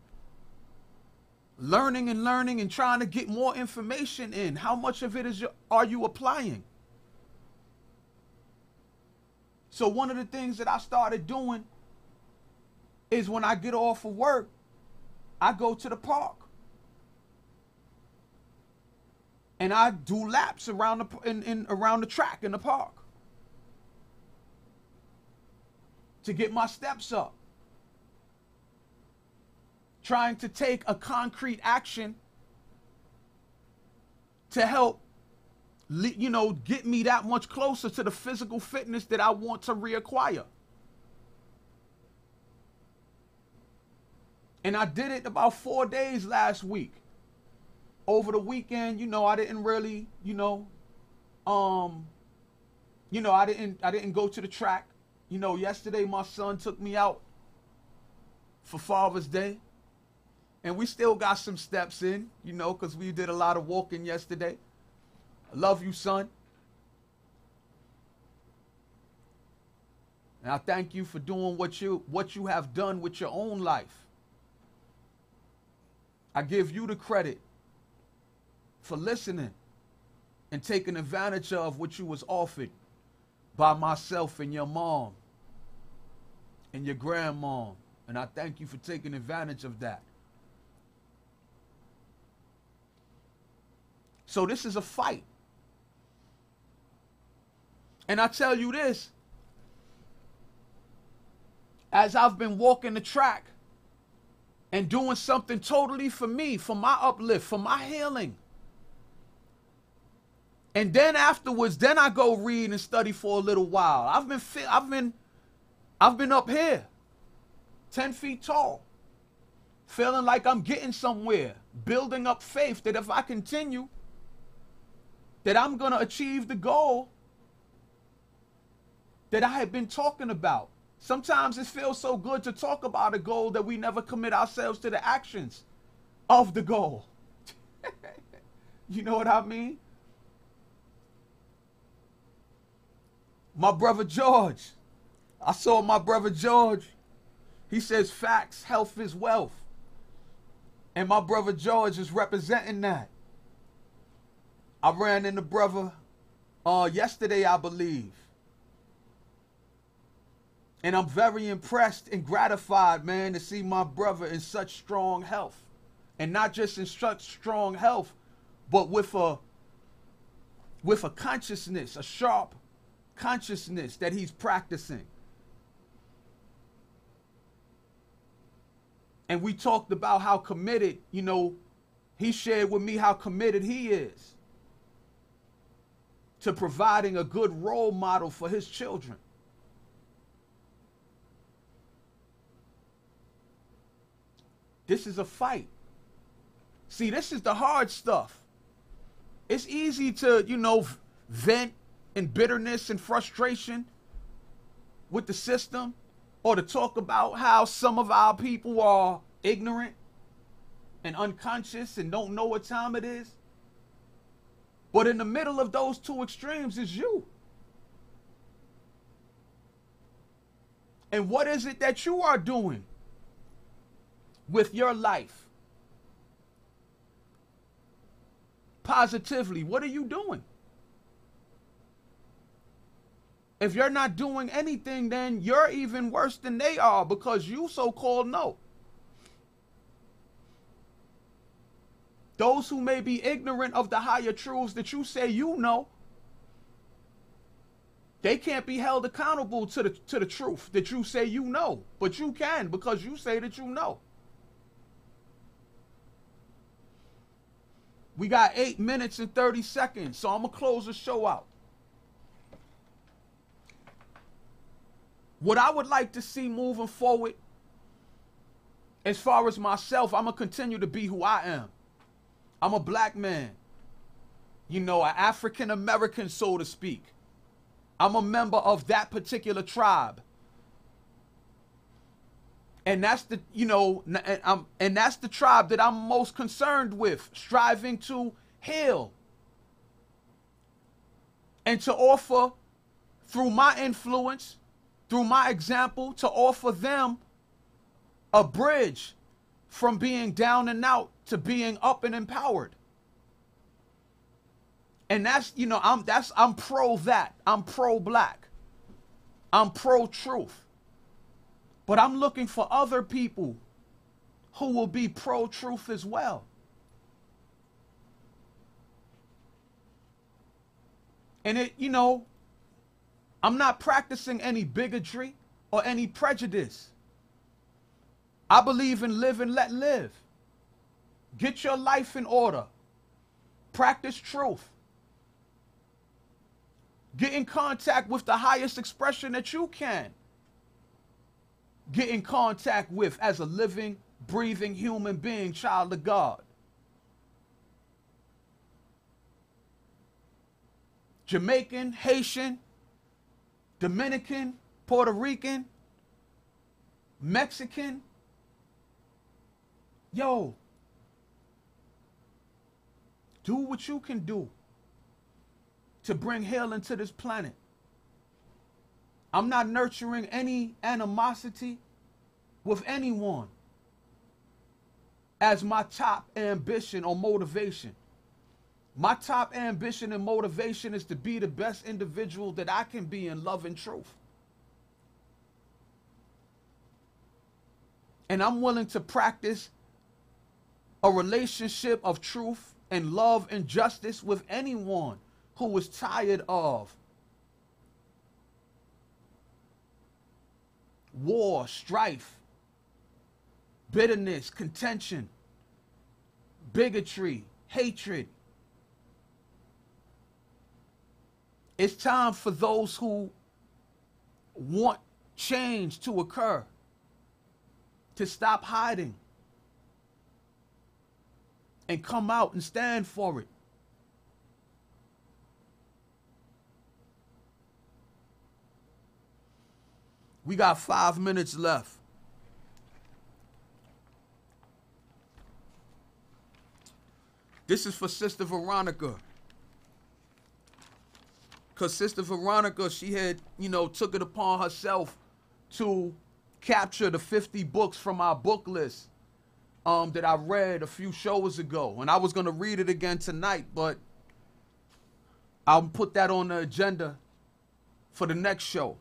learning and trying to get more information in. How much of it are you applying? So one of the things that I started doing is when I get off of work, I go to the park. And I do laps around the track in the park to get my steps up. Trying to take a concrete action to help, get me that much closer to the physical fitness that I want to reacquire. And I did it about 4 days last week. Over the weekend, I didn't really, I didn't go to the track. Yesterday my son took me out for Father's Day. And we still got some steps in, because we did a lot of walking yesterday. I love you, son. And I thank you for doing what you have done with your own life. I give you the credit for listening and taking advantage of what you was offered by myself and your mom and your grandmom. And I thank you for taking advantage of that. So this is a fight. And I tell you this, as I've been walking the track and doing something totally for me, for my uplift, for my healing. And then afterwards, I go read and study for a little while. I've been up here, 10 feet tall, feeling like I'm getting somewhere, building up faith that if I continue, that I'm going to achieve the goal that I have been talking about. Sometimes it feels so good to talk about a goal that we never commit ourselves to the actions of the goal. You know what I mean? My brother George, I saw my brother George. He says facts, health is wealth. And my brother George is representing that. I ran into brother yesterday, I believe. And I'm very impressed and gratified, man, to see my brother in such strong health. And not just in such strong health, but with a consciousness, a sharp consciousness that he's practicing. And we talked about how committed, you know, he shared with me how committed he is to providing a good role model for his children. This is a fight. See, this is the hard stuff. It's easy to, you know, vent in bitterness and frustration with the system, or to talk about how some of our people are ignorant and unconscious and don't know what time it is. But in the middle of those two extremes is you. And what is it that you are doing with your life? Positively, what are you doing? If you're not doing anything, then you're even worse than they are, because you so-called know. Those who may be ignorant of the higher truths that you say you know, they can't be held accountable to the truth that you say you know. But you can, because you say that you know. We got 8 minutes and 30 seconds, so I'm going to close the show out. What I would like to see moving forward, as far as myself, I'm going to continue to be who I am. I'm a black man. You know, an African American, so to speak. I'm a member of that particular tribe. And that's the, you know, and that's the tribe that I'm most concerned with, striving to heal. And to offer, through my influence, through my example, to offer them a bridge from being down and out to being up and empowered. And that's, you know, I'm pro that. I'm pro black. I'm pro truth. But I'm looking for other people who will be pro truth as well. And it, you know, I'm not practicing any bigotry or any prejudice. I believe in live and let live. Get your life in order. Practice truth. Get in contact with the highest expression that you can get in contact with as a living, breathing human being, child of God. Jamaican, Haitian, Dominican, Puerto Rican, Mexican. Yo, do what you can do to bring healing to this planet. I'm not nurturing any animosity with anyone as my top ambition or motivation. My top ambition and motivation is to be the best individual that I can be in love and truth. And I'm willing to practice a relationship of truth and love and justice with anyone who is tired of war, strife, bitterness, contention, bigotry, hatred. It's time for those who want change to occur to stop hiding and come out and stand for it. We got 5 minutes left. This is for Sister Veronica. Because Sister Veronica, she had, you know, took it upon herself to capture the 50 books from our book list that I read a few shows ago. And I was going to read it again tonight, but I'll put that on the agenda for the next show.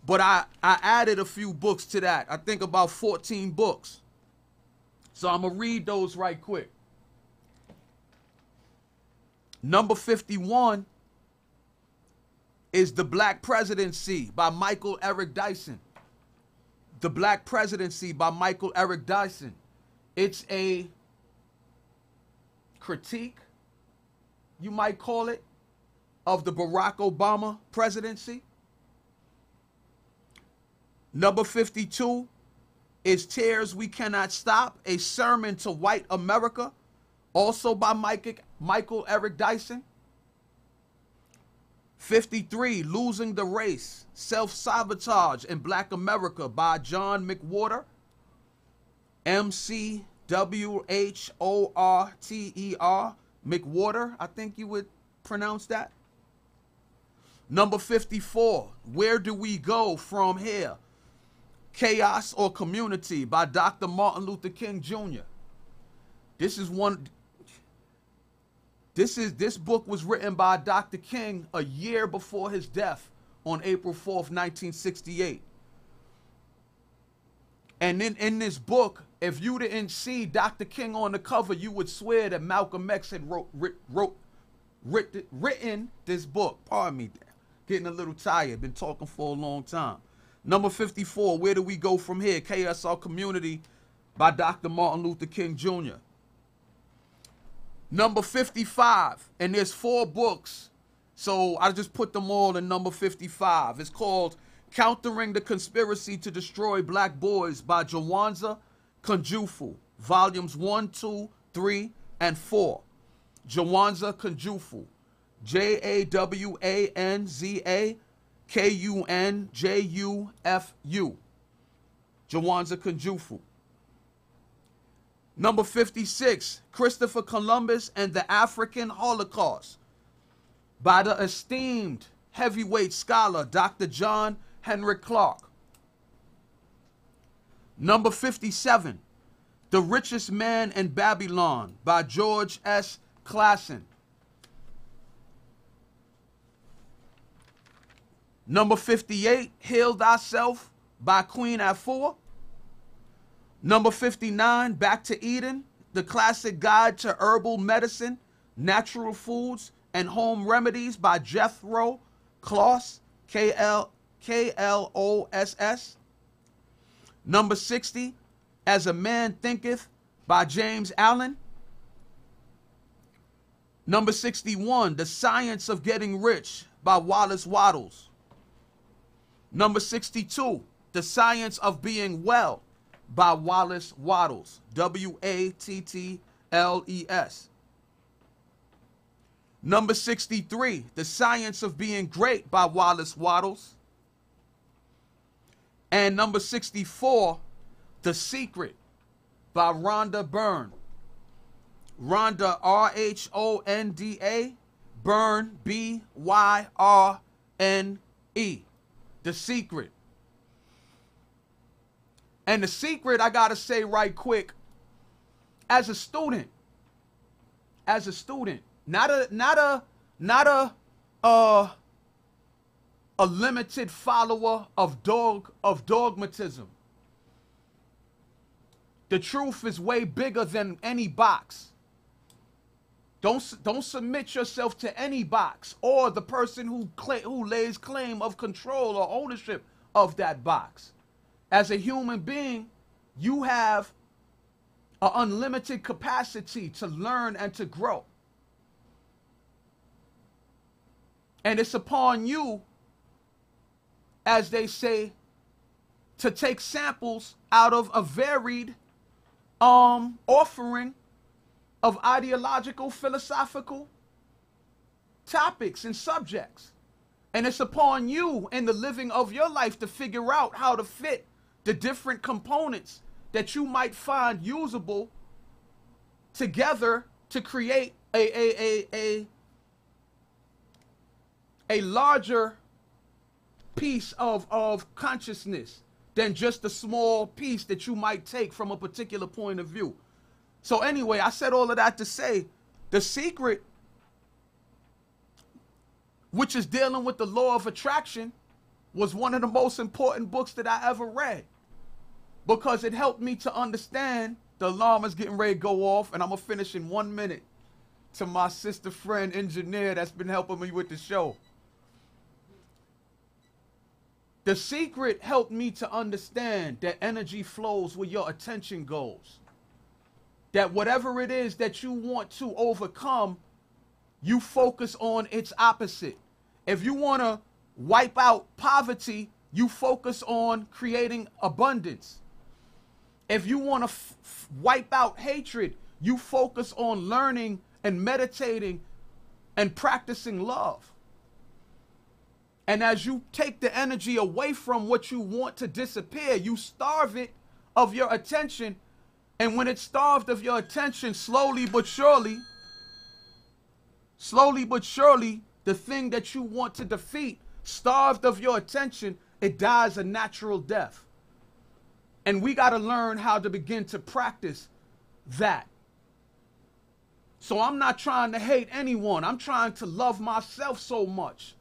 But I added a few books to that. I think about 14 books. So I'm going to read those right quick. Number 51 is The Black Presidency by Michael Eric Dyson. The Black Presidency by Michael Eric Dyson. It's a critique, you might call it, of the Barack Obama presidency. Number 52 is Tears We Cannot Stop, a sermon to white America, also by Michael Eric Dyson. 53, Losing the Race, Self-Sabotage in Black America by John McWhorter. McWhorter, McWhorter, I think you would pronounce that. Number 54, Where Do We Go From Here? Chaos or Community by Dr. Martin Luther King Jr. This book was written by Dr. King a year before his death on April 4th, 1968. And in this book, if you didn't see Dr. King on the cover, you would swear that Malcolm X had written this book. Pardon me, getting a little tired, been talking for a long time. Number 54, Where Do We Go From Here? KSR Community by Dr. Martin Luther King Jr. Number 55, and there's 4 books, so I just put them all in number 55. It's called Countering the Conspiracy to Destroy Black Boys by Jawanza Kunjufu, volumes 1, 2, 3, and 4. Jawanza Kunjufu, Jawanza Kunjufu. Jawanza Kunjufu. Number 56, Christopher Columbus and the African Holocaust by the esteemed heavyweight scholar Dr. John Henrik Clarke. Number 57, The Richest Man in Babylon by George S. Clason. Number 58, Heal Thyself by Queen Afua. Number 59, Back to Eden, The Classic Guide to Herbal Medicine, Natural Foods, and Home Remedies by Jethro Kloss, Kloss. Number 60, As a Man Thinketh by James Allen. Number 61, The Science of Getting Rich by Wallace Wattles. Number 62, The Science of Being Well by Wallace Wattles, Wattles. Number 63, The Science of Being Great by Wallace Wattles. And number 64, The Secret by Rhonda Byrne. Rhonda, R-H-O-N-D-A, Byrne, B-Y-R-N-E. The Secret. And The Secret, I gotta say right quick, as a student, not a limited follower of dogmatism. The truth is way bigger than any box. Don't submit yourself to any box or the person who lays claim of control or ownership of that box. As a human being, you have an unlimited capacity to learn and to grow. And it's upon you, as they say, to take samples out of a varied offering of ideological, philosophical topics and subjects. And it's upon you in the living of your life to figure out how to fit the different components that you might find usable together to create a larger piece of consciousness than just a small piece that you might take from a particular point of view. So anyway, I said all of that to say The Secret, which is dealing with the law of attraction, was one of the most important books that I ever read, because it helped me to understand. The alarm is getting ready to go off, and I'm going to finish in 1 minute, to my sister friend engineer that's been helping me with the show. The Secret helped me to understand that energy flows where your attention goes. That whatever it is that you want to overcome, you focus on its opposite. If you want to wipe out poverty, you focus on creating abundance. If you want to wipe out hatred, you focus on learning and meditating and practicing love. And as you take the energy away from what you want to disappear, you starve it of your attention. And when it's starved of your attention, slowly but surely, the thing that you want to defeat, starved of your attention, it dies a natural death. And we got to learn how to begin to practice that. So I'm not trying to hate anyone. I'm trying to love myself so much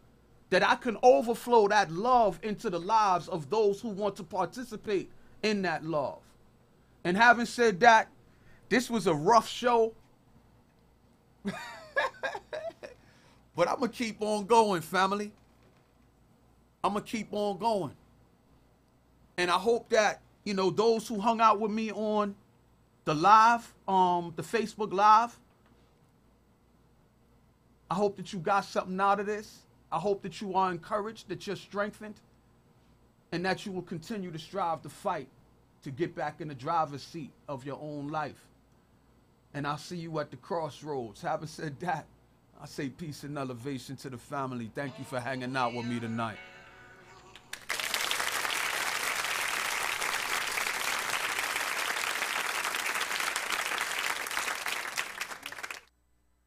that I can overflow that love into the lives of those who want to participate in that love. And having said that, this was a rough show. But I'm going to keep on going, family. I'm going to keep on going. And I hope that, you know, those who hung out with me on the live, the Facebook Live, I hope that you got something out of this. I hope that you are encouraged, that you're strengthened, and that you will continue to strive to fight to get back in the driver's seat of your own life. And I'll see you at the crossroads. Having said that, I say peace and elevation to the family. Thank you for hanging out with me tonight.